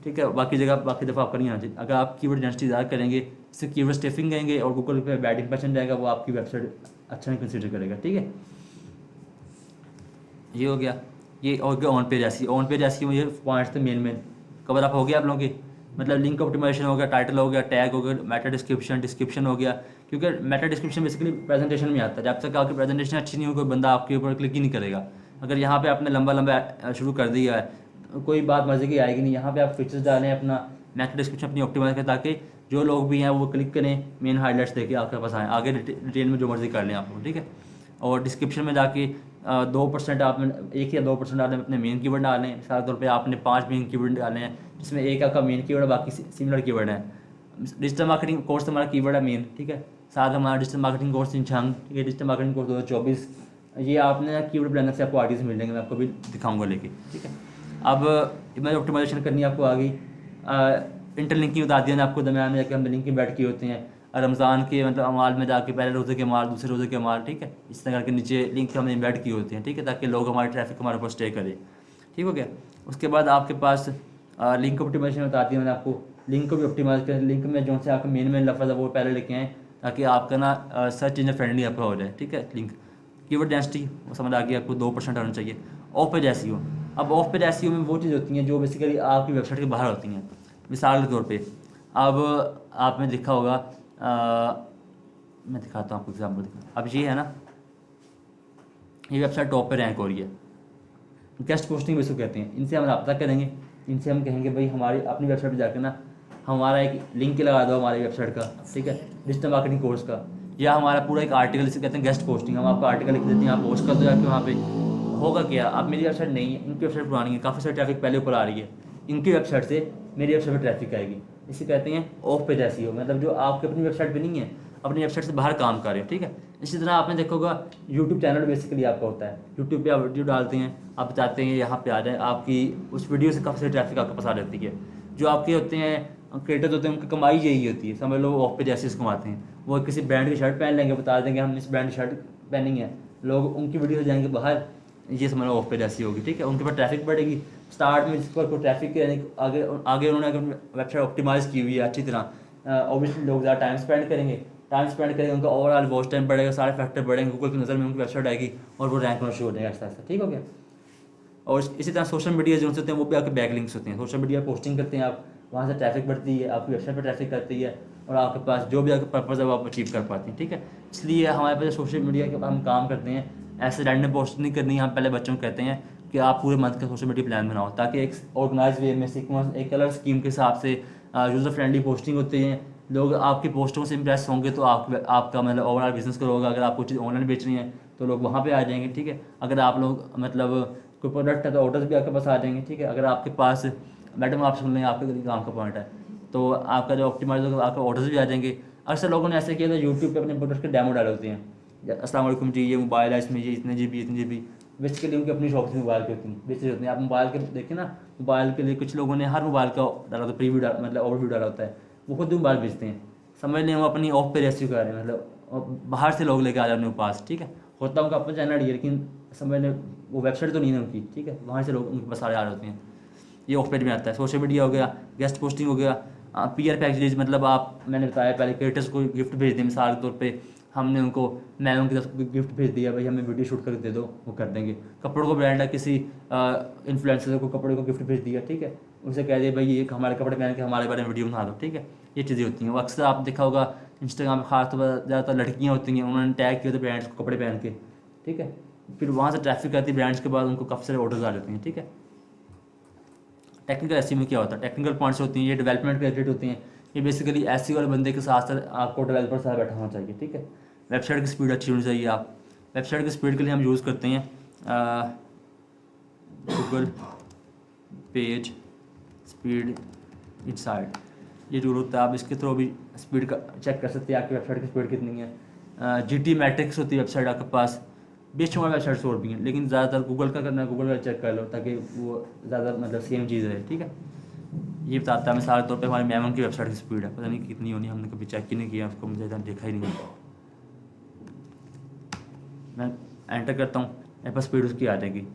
ठीक है, बाकी जगह बाकी दफ़ा आपका नहीं आना चाहिए। अगर आप कीवर्ड डेंसिटी ज़्यादा करेंगे, इससे कीवर्ड स्टिफिंग करेंगे और गूगल पे बैड इंप्रेशन जाएगा, वो आपकी वेबसाइट अच्छा नहीं कंसिडर करेगा, ठीक है। ये हो गया, ये हो गया ऑन पेज ऐसी। ऑन पेज ऐसी में ये पॉइंट्स थे मेन कवर अप हो गया आप लोगों की। मतलब लिंक ऑप्टिमाइजेशन हो गया, टाइटल हो गया, टैग हो गया, मेटा डिस्क्रिप्शन हो गया। क्योंकि मेटा डिस्क्रिप्शन बेसिकली प्रेजेंटेशन में आता है। जब तक आपकी प्रेजेंटेशन अच्छी नहीं हो, कोई बंदा आपके ऊपर क्लिक ही नहीं करेगा। अगर यहाँ पे आपने लंबा लंबा शुरू कर दिया है, कोई बात मज़े की आएगी नहीं। यहाँ पे आप फीचर्स डालें अपना, मेटा डिस्क्रिप्शन अपनी ऑप्टिमाइज करें, ताकि जो लोग भी हैं वो क्लिक करें, मेन हाइलाइट्स देके आपके पास आएँ, आगे डिटेल में जो मर्जी कर लें आप लोग, ठीक है। और डिस्क्रिप्शन में जाके 2% आपने 1 या 2% आपने अपने मेन कीवर्ड डालें। मिसाल के तौर पे आपने 5 मेन कीवर्ड डाले हैं, जिसमें एक आपका मेन कीवर्ड, बाकी सिमिलर कीवर्ड है। डिजिटल मार्केटिंग कोर्स हमारा कीवर्ड है मेन, ठीक है। साथ हमारा डिजिटल मार्केटिंग कोर्स चिंगछांग, ठीक है, डिजिटल मार्केटिंग कोर्स 2024, ये आपने कीवर्ड प्लानर से आपको आइडियाज़ मिल जाएंगे, मैं आपको भी दिखाऊंगा लेके, ठीक है। अब इमेज ऑप्टिमाइजेशन करनी है आपको आ गई। इंटरलिंकिंग बता दिया ना आपको, दरम्यान में जाकर हम लिंकिंग बैठ की होते हैं। रमज़ान के मतलब अमाल में जाके पहले रोज़े के माल, दूसरे रोज़े के माल, ठीक है, इस तरह करके नीचे लिंक हमने इम्बेड की होती हैं, ठीक है, ताकि लोग हमारे ट्रैफिक हमारे ऊपर स्टे करे, ठीक हो गया। उसके बाद आपके पास लिंक ऑप्टिमाइजेशन बताती है मैंने आपको। लिंक को भी ऑप्टिमाइज करें, लिंक में जो से आपका मेन लफ्ज़ है वो पहले लेके आएँ, ताकि आपका ना सर्च इंजन फ्रेंडली आपका हो जाए, ठीक है। लिंक कीवर्ड डेंसिटी वो समझ आ गई आपको, 2% होना चाहिए। Of page SEO. अब ऑफ पेज एसईओ में वो चीज़ होती हैं जो बेसिकली आपकी वेबसाइट के बाहर होती हैं। मिसाल के तौर पे अब आपने देखा होगा, मैं दिखाता हूँ आपको एग्जाम्पल दिखा। अब ये है ना, ये वेबसाइट टॉप पे रैंक हो रही है, गेस्ट पोस्टिंग इसको कहते हैं। इनसे हम रब्ता करेंगे, इनसे हम कहेंगे भाई हमारी अपनी वेबसाइट पे जाकर ना हमारा एक लिंक लगा दो हमारी वेबसाइट का, ठीक है, डिजिटल मार्केटिंग कोर्स का, या हमारा पूरा एक आर्टिकल, जिसे कहते हैं गेस्ट पोस्टिंग, हम आपको आर्टिकल लिख देते हैं, आप पोस्ट कर दो जाके वहाँ पे। होगा क्या, अब मेरी वेबसाइट नहीं है, इनकी वेबसाइट पुरानी है, काफ़ी सारी ट्रैफिक पहले ऊपर आ रही है, इनकी वेबसाइट से मेरी वेबसाइट पर ट्रैफिक आएगी। इसे कहते हैं ऑफ पेज एसईओ, मतलब जो आपकी अपनी वेबसाइट पर नहीं है, अपनी वेबसाइट से बाहर काम कर रहे हो, ठीक है। इसी तरह आपने देखा होगा यूट्यूब चैनल बेसिकली आपका होता है, यूट्यूब पे आप वीडियो डालते हैं, आप बताते हैं यहाँ पे आ जाए, आपकी उस वीडियो से काफ़ी सारी ट्रैफिक आपके पास आ जाती है। जो आपके होते हैं क्रिएटर्स होते हैं, उनकी कमाई यही होती है, समझ लो ऑफ पेज एसईओ कमाते हैं। वो किसी ब्रांड की शर्ट पहन लेंगे, बता देंगे हम इस ब्रांड की शर्ट पहनी है, लोग उनकी वीडियो से जाएंगे बाहर, ये समझ लो ऑफ पेज एसईओ होगी, ठीक है। उनके पास ट्रैफिक बढ़ेगी, स्टार्ट में जिस पर कोई ट्रैफिक यानी आगे आगे उन्होंने अगर वेबसाइट ऑप्टिमाइज़ की हुई है अच्छी तरह, ऑब्वियसली लोग ज़्यादा टाइम स्पेंड करेंगे, उनका ओवरऑल वॉच टाइम बढ़ेगा, सारे फैक्टर बढ़ेंगे, गूगल की नज़र में उनकी वेबसाइट आएगी और वो रैंक होना शुरू हो जाएगा आस्ते आस्ते, ठीक हो गया। और इसी तरह सोशल मीडिया जो होते हैं वो भी आपके बैक लिंक्स होते हैं। सोशल मीडिया पोस्टिंग करते हैं आप, वहाँ से ट्रैफिक बढ़ती है, आपकी वेबसाइट पर ट्रैफिक करती है, और आपके पास जो भी आपका पर्पज़ है वो आप अचीव कर पाते हैं, ठीक है। इसलिए हमारे पास सोशल मीडिया के हम काम करते हैं, ऐसे रैंडम पोस्ट नहीं करनी। हम पहले बच्चों को कहते हैं कि आप पूरे मंथ का सोशल मीडिया प्लान बनाओ, ताकि एक ऑर्गेनाइज वे में सीक्वेंस एक कलर स्कीम के हिसाब से यूज़र फ्रेंडली पोस्टिंग होती है। लोग आपकी पोस्टों से इंप्रेस होंगे तो आपका मतलब ओवरऑल बिजनेस ग्रो होगा। अगर आप कुछ चीज़ ऑनलाइन बेच रही हैं तो लोग वहाँ पे आ जाएंगे, ठीक है। अगर आप लोग मतलब कोई प्रोडक्ट है तो ऑर्डर्स भी आपके पास आ जाएंगे, ठीक है। अगर आपके पास, मैडम आप सुन लें, आपके काम का पॉइंट है, तो आपका जो ऑप्टिमाइज होगा आपके ऑर्डर्स भी आ जाएंगे। अक्सर लोगों ने ऐसे किया था, यूट्यूब पे अपने प्रोडक्ट के डेमो डाले होते हैं, अस्सलाम वालेकुम जी ये मोबाइल है, इसमें ये इतने GB बेसिकली उनकी अपनी शॉप से मोबाइल की होती हैं, बेचते होते हैं। आप मोबाइल के देखें ना, मोबाइल के लिए कुछ लोगों ने हर मोबाइल का डाला होता है, प्रीव्यू मतलब ओवरव्यू डाला होता है, वो खुद मोबाइल बेचते हैं, समझ लें वो अपनी ऑफ पे रेस्यू कर रहे हैं, मतलब बाहर से लोग लेके आ रहे हैं उनके पास, ठीक है। होता उनका अपना चैनल ही है, लेकिन समझ लें वो वेबसाइट तो नहीं है उनकी, ठीक है, वहाँ से लोग उनके पास आ रहे होते हैं। ये ऑफ पेज में आता है। सोशल मीडिया हो गया, गेस्ट पोस्टिंग हो गया, पीआर पैकेजेस, मतलब आप, मैंने बताया पहले, क्रिएटर्स को गिफ्ट भेज दें। मिसाल के तौर पे हमने उनको, मैं उनकी तरफ गिफ्ट भेज दिया, भाई हमें वीडियो शूट करके दे दो, वो कर देंगे। कपड़ों को ब्रांड है, किसी इन्फ्लुएंसर को कपड़े को गिफ्ट भेज दिया, ठीक है, उनसे कह दिया भाई ये हमारे कपड़े पहन के हमारे बारे में वीडियो बना दो, ठीक है। ये चीज़ें होती हैं। वो अक्सर आप देखा होगा इंस्टाग्राम पर, खास तौर पर ज़्यादातर लड़कियाँ होती हैं, उन्होंने टैग किए होते ब्रांड्स को कपड़े पहन के, ठीक है। फिर वहाँ से ट्रैफिक आती है ब्रांड्स के बाद, उनको काफ़ी सारे ऑर्डर्स आ जाते हैं, ठीक है। टेक्निकल एसईओ में क्या होता है, टेक्निकल पॉइंट्स होती हैं, ये डेवलपमेंट रिलेटेड होती हैं। ये बेसिकली एसईओ वाले बंदे के साथ साथ आपको डेवलपर साथ बैठा होना चाहिए, ठीक है। वेबसाइट की स्पीड अच्छी होनी चाहिए। आप वेबसाइट की स्पीड के लिए हम यूज़ करते हैं गूगल पेज स्पीड इनसाइट, ये टूल होता है। आप इसके थ्रू भी स्पीड का चेक कर सकते हैं आपकी वेबसाइट की स्पीड कितनी है। जीटी मैट्रिक्स होती है वेबसाइट आपके पास, बेशुमार वेबसाइट्स और भी हैं, लेकिन ज़्यादातर गूगल का करना है, गूगल का चेक कर लो ताकि वो ज़्यादा मतलब सेम चीज़ रहे, ठीक है। ये बताता है मिसाल के तौर पे हमारे मैम की वेबसाइट की स्पीड है, पता नहीं कितनी होनी, हमने कभी चेक ही नहीं किया उसको, मुझे इतना देखा ही नहीं। मैं एंटर करता हूँ, मेरे पास स्पीड उसकी आ जाएगी।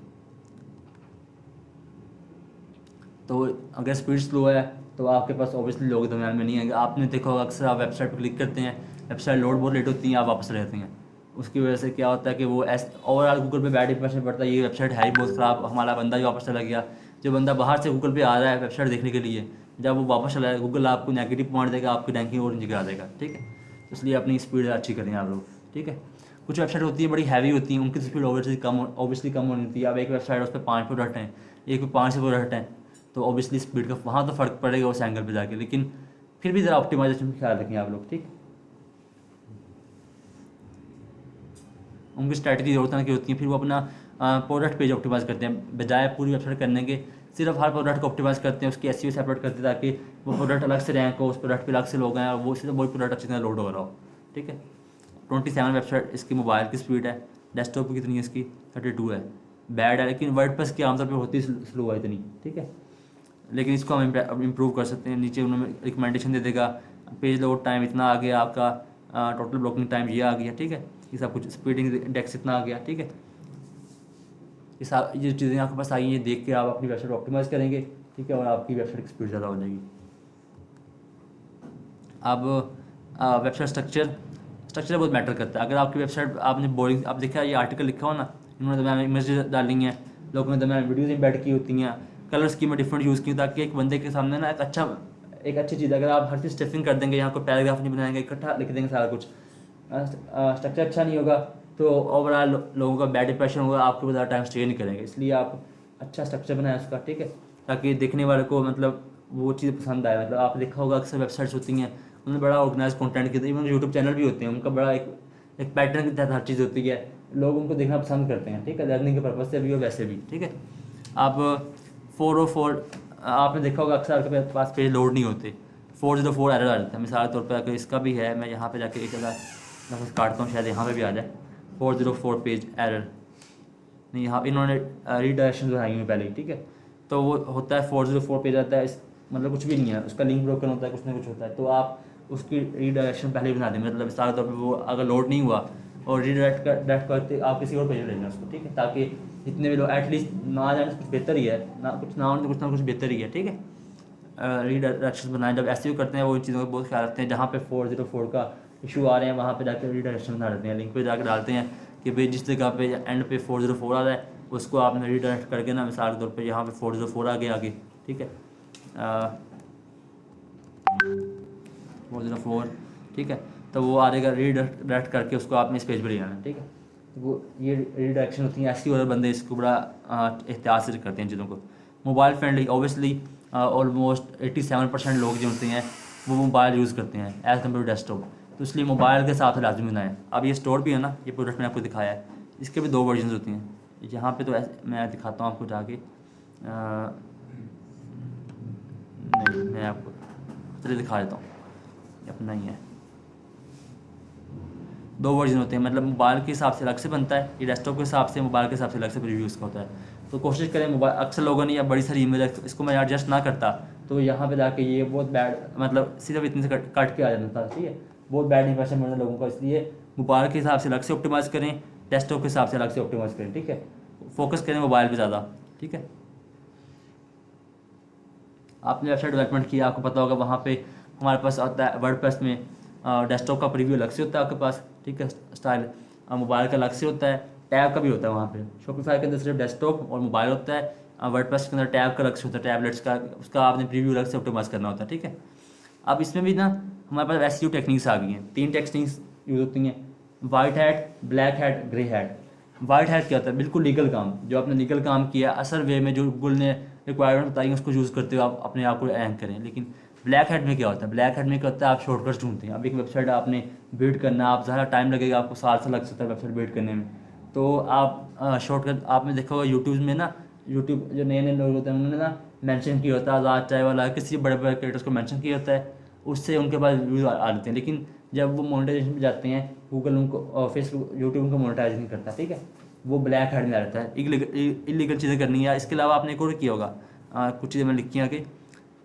तो अगर स्पीड स्लो है तो आपके पास ऑब्वियसली लोग दरम्यान में नहीं आएंगे। आपने देखा होगा अक्सर आप वेबसाइट पर क्लिक करते हैं, वेबसाइट लोड बहुत लेट होती है, आप वापस रहते हैं। उसकी वजह से क्या होता है कि वो ओवरऑल गूगल पे बैड इंप्रेशन पड़ता है, ये वेबसाइट है ही बहुत ख़राब, हमारा बंदा ही वापस चला गया। जो बंदा बाहर से गूगल पे आ रहा है वेबसाइट देखने के लिए, जब वो वापस चला जाएगा गूगल आपको नेगेटिव पॉइंट देगा, आपकी रैंकिंग और नीचे गिरा देगा, ठीक है। इसलिए अपनी स्पीड अच्छी करें आप लोग, ठीक है। कुछ वेबसाइट होती है बड़ी हैवी होती हैं, उनकी स्पीड ऑब्वियसली कम होनी होती है। अब एक वेबसाइट उस पर 5 प्रोडक्ट हैं, एक पे 5 प्रोडक्ट हैं, तो ऑब्वियसली स्पीड का वहाँ तो फ़र्क पड़ेगा उस एंगल पे जाके, लेकिन फिर भी ज़रा ऑप्टिमाइजेशन का ख्याल रखें आप लोग, ठीक। उनकी स्ट्रैटेजी और तरह की होती है, फिर वो अपना प्रोडक्ट पेज ऑप्टिमाइज़ करते हैं, बजाय पूरी वेबसाइट करने के सिर्फ हर प्रोडक्ट को ऑप्टिमाइज़ करते हैं, उसकी एसईओ सेपरेट करते हैं ताकि वो प्रोडक्ट अलग से रैंक हो, उस प्रोडक्ट पे अलग से लोग आएँ और वो सिर्फ वही प्रोडक्ट अच्छी तरह लोड हो रहा हो, ठीक है। 27 वेबसाइट इसकी मोबाइल की स्पीड है, डेस्कटॉप की कितनी है इसकी 32 है, बैड है, लेकिन वर्डप्रेस की आमतौर पर होती स्लो है इतनी, ठीक है। लेकिन इसको हम इम्प्रूव कर सकते हैं। नीचे उन्होंने रिकमेंडेशन दे देगा, पेज लोड टाइम इतना आ गया आपका, टोटल ब्लॉकिंग टाइम ये आ गया, ठीक है। ये सब कुछ स्पीडिंग इंडेक्स इतना आ गया, ठीक है। ये चीज़ें आपके पास आई हैं, ये देख के आप अपनी वेबसाइट ऑप्टिमाइज़ करेंगे, ठीक है, और आपकी वेबसाइट की स्पीड ज़्यादा हो जाएगी। अब वेबसाइट स्ट्रक्चर बहुत मैटर करता है। अगर आपकी वेबसाइट आपने बोरिंग, आप देखा ये आर्टिकल लिखा हो ना, इन्होंने दरम्यान इमेज डाली हैं, लोगों ने दरम्यान वीडियोज़ इम्बेड की होती हैं, कलर स्कीम में डिफरेंट यूज़ की, ताकि एक बंदे के सामने ना एक अच्छी चीज़, अगर आप हर चीज़ स्टफिंग कर देंगे, यहाँ को पैराग्राफ नहीं बनाएंगे, इकट्ठा लिख देंगे सारा कुछ, स्ट्रक्चर अच्छा नहीं होगा तो ओवरऑल लोगों का बैड इंप्रेशन होगा, आपके ज़्यादा टाइम स्टे नहीं करेंगे। इसलिए आप अच्छा स्ट्रक्चर बनाएं उसका, ठीक है, ताकि देखने वाले को मतलब वो चीज़ पसंद आए। मतलब आप देखा होगा अक्सर वेबसाइट्स होती हैं, उन्होंने बड़ा ऑर्गेनाइज कंटेंट किया, इवन यूट्यूब चैनल भी होते हैं, उनका बड़ा एक पैटर्न के तहत हर चीज़ होती है, लोग उनको देखना पसंद करते हैं, ठीक है, लर्निंग के पर्पज़ से भी और वैसे भी, ठीक है। आप 404 आपने देखा होगा अक्सर आपके पास पेज लोड नहीं होते, 404 एरर आ जाता है। मिसाल के तौर पर अगर इसका भी है, मैं यहाँ पे जाके एक जगह काटता हूँ, शायद यहाँ पे भी आ जाए 404 पेज एरर, नहीं यहाँ इन्होंने रीडायरेक्शन बनाई हुई पहले ही, ठीक है। तो वो होता है 404 पेज आता है, मतलब कुछ भी नहीं है, उसका लिंक ब्रोकन होता है, कुछ ना कुछ होता है, तो आप उसकी रीडायरेक्शन पहले ही बना दें। मतलब मिसाल के तौर पर वो अगर लोड नहीं हुआ और डायरेक्ट करते आप किसी और पेज लेंगे उसको, ठीक है, ताकि जितने भी लोग एटलीस्ट ना जाने कुछ बेहतर ही है, ना कुछ ना कुछ बेहतर ही है, ठीक है। रीडायरेक्शन बनाए जब ऐसे ही करते हैं, वो इन चीज़ों का बहुत ख्याल रखते हैं। जहाँ पे 404 का इशू आ रहे हैं वहाँ पे जाकर रीडायरेक्शन बना देते हैं, लिंक पे जाकर डालते हैं कि भाई जिस जगह पे एंड पे 404 आ रहा है उसको आपने रीडायरेक्ट करके ना, मिसाल के तौर पे यहाँ पे 404 आ गया आगे, ठीक है, 404, ठीक है, तो वो आ जाएगा, रीडायरेक्ट करके उसको आपने इस पेज पर ले जाना, ठीक है। तो वो ये रीडायरेक्शन होती है, ऐसी और बंदे इसको बड़ा एहतियात से करते हैं चीज़ों को। मोबाइल फ्रेंडली, ऑब्वियसली ऑलमोस्ट 87% लोग जो होते हैं वो मोबाइल यूज़ करते हैं एज़ कम्पेयर टू डेस्कटॉप, तो इसलिए मोबाइल के हिसाब से लाजमी बनाएं। अब ये स्टोर भी है ना, ये प्रोडक्ट मैंने आपको दिखाया है, इसके भी 2 वर्जन होती हैं। यहाँ पे तो मैं दिखाता हूँ आपको जाके, नहीं मैं आपको चलिए दिखा देता हूँ, अपना ही है। 2 वर्जन होते हैं, मतलब मोबाइल के हिसाब से अलग से बनता है, ये डेस्कटॉप के हिसाब से, मोबाइल के हिसाब से अलग से रिव्यूज़ का होता है। तो कोशिश करें मोबाइल, अक्सर लोगों ने या बड़ी सारी ईमेल इसको मैं एडजस्ट ना करता तो यहाँ पे जाके ये बहुत बैड, मतलब सिर्फ इतने से कट के आ जाता था, ठीक है, बहुत बैड इंप्रेशन बनना लोगों का। इसलिए मोबाइल के हिसाब से अलग से ऑप्टिमाइज़ करें, डेस्कटॉप के हिसाब से अलग से ऑप्टिमाइज़ करें, ठीक है, फोकस करें मोबाइल पे ज़्यादा, ठीक है। आपने वेबसाइट डेवलपमेंट किया, आपको पता होगा वहाँ पे हमारे पास आता है वर्डप्रेस में डेस्कटॉप का प्रीव्यू अलग से होता है आपके पास, ठीक है, स्टाइल मोबाइल का अलग से होता है, टैब का भी होता है वहाँ पे। शॉपिफाई के अंदर सिर्फ डेस्कटॉप और मोबाइल होता है, वर्डप्रेस के अंदर टैब का अलग से होता है, टैबलेट्स का, उसका आपने प्रीव्यू अलग से ऑप्टिमाइज करना होता है, ठीक है। अब इसमें भी ना हमारे पास एसईओ टेक्निक्स आ गई हैं, 3 टेक्निक्स यूज़ होती हैं, white hat, black hat, grey hat. White hat क्या होता है? बिल्कुल लीगल काम, जो आपने लीगल काम किया असल वे में, जो गूगल ने रिक्वायरमेंट बताई उसको यूज़ करते हुए आप अपने आप को रैंक करें। लेकिन ब्लैक हैट में क्या होता है? ब्लैक हैट में क्या होता है? आप शॉर्टकट्स ढूंढते हैं। अब एक वेबसाइट आपने बिल्ड करना, आप ज़्यादा टाइम लगेगा, आपको साल से लग सकता है वेबसाइट बिल्ड करने में, तो आप शॉर्टकट आपने देखा होगा यूट्यूब में ना, यूट्यूब जो नए नए लोग होते हैं उन्होंने ना मेंशन किया होता है, आज़ाद चाय वाला, किसी बड़े बड़े क्रिएटर्स को मेंशन किया होता है, उससे उनके पास व्यूज़ आ जाते हैं। लेकिन जब वो मोनेटाइजेशन पे जाते हैं, गूगल उनको, फेसबुक, यूट्यूब उनको मोनेटाइज नहीं करता, ठीक है, वो ब्लैक हैट में आ जाता है। इलीगल चीज़ें करनी है। इसके अलावा आपने एक और किया होगा, कुछ चीज़ें मैंने लिखी हैं कि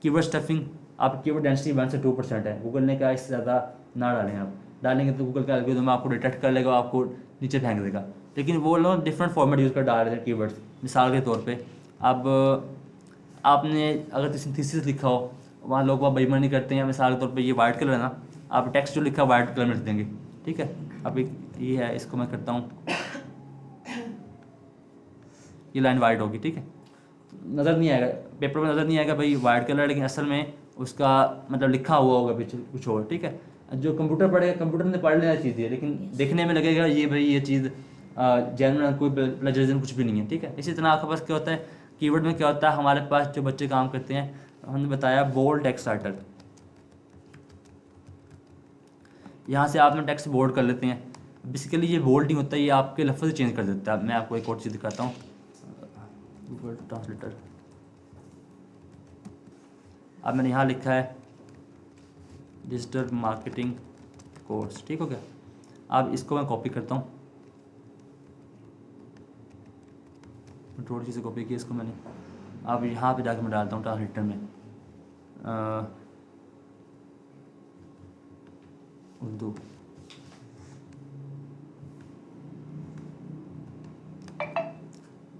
कीवर्ड स्टफिंग, आप कीवर्ड डेंसिटी 1 से 2% है, गूगल ने कहा इससे ज़्यादा ना डालें, आप डालेंगे तो गूगल का एल्गोरिथम आपको डिटेक्ट कर लेगा, आपको नीचे फेंक देगा। लेकिन वो लोग डिफरेंट फॉर्मेट यूज़ कर डाल रहे हैं कीवर्ड्स। मिसाल के तौर पे अब आपने अगर किसी थीसिस लिखा हो, वहाँ लोग वहाँ बेईमानी करते हैं, मिसाल के तौर पे ये वाइट कलर है ना, आप टेक्स्ट जो लिखा वाइट कलर में लिख देंगे, ठीक है। अब एक ये है, इसको मैं करता हूँ, ये लाइन वाइट होगी, ठीक है, नज़र नहीं आएगा पेपर में, नज़र नहीं आएगा भाई वाइट कलर, लेकिन असल में उसका मतलब लिखा हुआ होगा पीछे कुछ और, ठीक है। जो कंप्यूटर पढ़ेगा, कंप्यूटर ने पढ़ लेना चीज़ है, लेकिन देखने में लगेगा ये भाई ये चीज़ जेन्युइन, कोई प्लेजरिज्म कुछ भी नहीं है, ठीक है। इसी तरह आपके पास क्या होता है, कीवर्ड में क्या होता है, हमारे पास जो बच्चे काम करते हैं, हमने बताया बोल्ड टेक्स्ट टाइटल, यहाँ से आपने टेक्स्ट बोल्ड कर लेते हैं। बेसिकली ये बोल्ड नहीं होता, ये आपके लफ्ज़ चेंज कर देता है। मैं आपको एक और चीज़ दिखाता हूँ, गूगल ट्रांसलेटर। अब मैंने यहाँ लिखा है डिजिटल मार्केटिंग कोर्स, ठीक हो गया। अब इसको मैं कॉपी करता हूँ, थोड़ी चीज़ें कॉपी की इसको मैंने, अब यहाँ पे जाकर मैं डालता हूँ ट्रांसलेटर में उर्दू।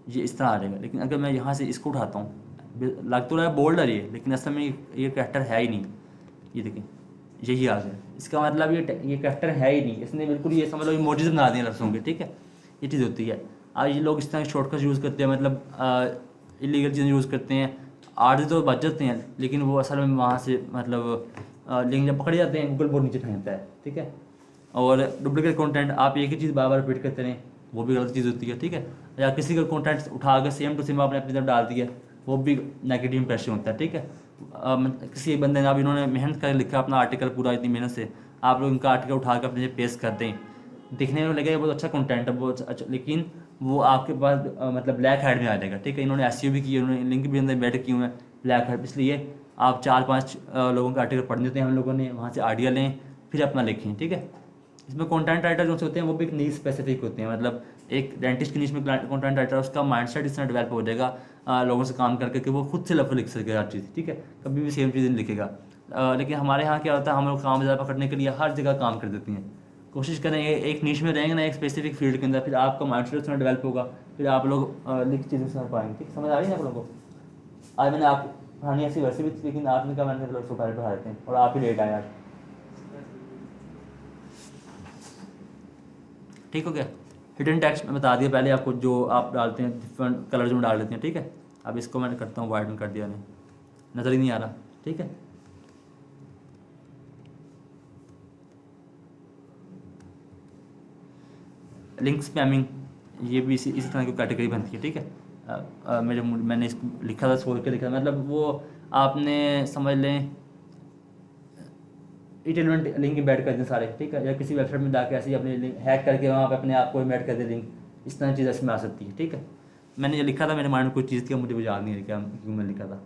ये इस तरह आ जाएगा। लेकिन अगर मैं यहाँ से इसको उठाता हूँ, लग तो रहा है बोल्ड है ये, लेकिन असल में ये कैरेक्टर है ही नहीं। ये देखें, यही आ गया। इसका मतलब ये कैरेक्टर है ही नहीं, इसने बिल्कुल ये समझ लो इमोजीज बना दिए लफ्ज़ों के, ठीक है। ये चीज़ होती है। आज ये लोग इस तरह शॉर्टकट यूज़ करते हैं, मतलब इलीगल चीज़ें यूज़ करते हैं, आर्ट तो बच जाते हैं, लेकिन वो असल में वहाँ से मतलब लिंक जब पकड़े जाते हैं, गूगल बहुत नीचे फेंकता है, ठीक है। और डुप्लीकेट कंटेंट, आप एक ही चीज़ बार बार रिपीट करते रहें, वो भी गलत चीज़ होती है, ठीक है। या किसी का कंटेंट उठा कर सेम टू सेम आपने अपनी तरफ डाल दिया, वो भी नेगेटिव इंप्रेशन होता है, ठीक है। किसी एक बंदे ने, अब इन्होंने मेहनत कर लिखा अपना आर्टिकल पूरा, इतनी मेहनत से आप लोग उनका आर्टिकल उठा कर अपने पेश कर दें, दिखने में लगेगा बहुत अच्छा कंटेंट है, बहुत अच्छा, लेकिन वो आपके पास मतलब ब्लैक हैट में आ जाएगा, ठीक है। इन्होंने एसईओ भी किया, उन्होंने लिंक भी अंदर एम्बेड किए हुए हैं ब्लैक हैट, इसलिए आप 4-5 लोगों के आर्टिकल पढ़ने होते हैं हम लोगों ने, वहाँ से आइडिया लें, फिर अपना लिखें, ठीक है। इसमें कंटेंट राइटर जो होते हैं वो भी एक नीच स्पेसिफिक होते हैं, मतलब एक डेंटिस्ट की नीच में कंटेंट राइटर, उसका माइंडसेट इस तरह डेवलप हो जाएगा लोगों से काम करके कि वो खुद से लफ्ज़ लिख सके हर चीज़, ठीक है, कभी भी सेम चीज़ नहीं लिखेगा। लेकिन हमारे यहाँ क्या होता है, हम लोग काम ज़्यादा पकड़ने के लिए हर जगह काम कर देती हैं। कोशिश करें एक नीच में रहेंगे ना, एक स्पेसिफिक फील्ड के अंदर, फिर आपका माइंडसेट उस तरह डेवलप होगा, फिर आप लोग लिख चीज़ें समझ पाएंगे, ठीक, समझ आ रही है आप लोगों को। आज मैंने आप कहानी ऐसी वैसे भी थी, लेकिन आपने कहा मैंने उसको पहले पढ़ा देते हैं और आप ही लेट आए आज, ठीक हो गया। हिडन टेक्स्ट में बता दिया पहले आपको, जो आप डालते हैं डिफरेंट कलर्स में डाल देते हैं, ठीक है। अब इसको मैंने करता हूँ वाइट में कर दिया, नहीं नज़र ही नहीं आ रहा, ठीक है। लिंक स्पैमिंग, ये भी इसी तरह की कैटेगरी बनती है, ठीक है। मैंने इसको लिखा था, सोच के लिखा था, मतलब वो आपने समझ लें इटेलमेंट लिंक एम्बेड कर दें सारे, ठीक है, या किसी वेबसाइट में जाकर ऐसे ही अपने लिंक हैक करके वहाँ पे अपने आप को एम्बेड कर दे लिंक, इस तरह चीज़ इसमें आ सकती है, ठीक है। मैंने ये लिखा था, मेरे माइंड में कोई चीज़ थी, मुझे भी याद नहीं है क्या क्यों मैंने लिखा था।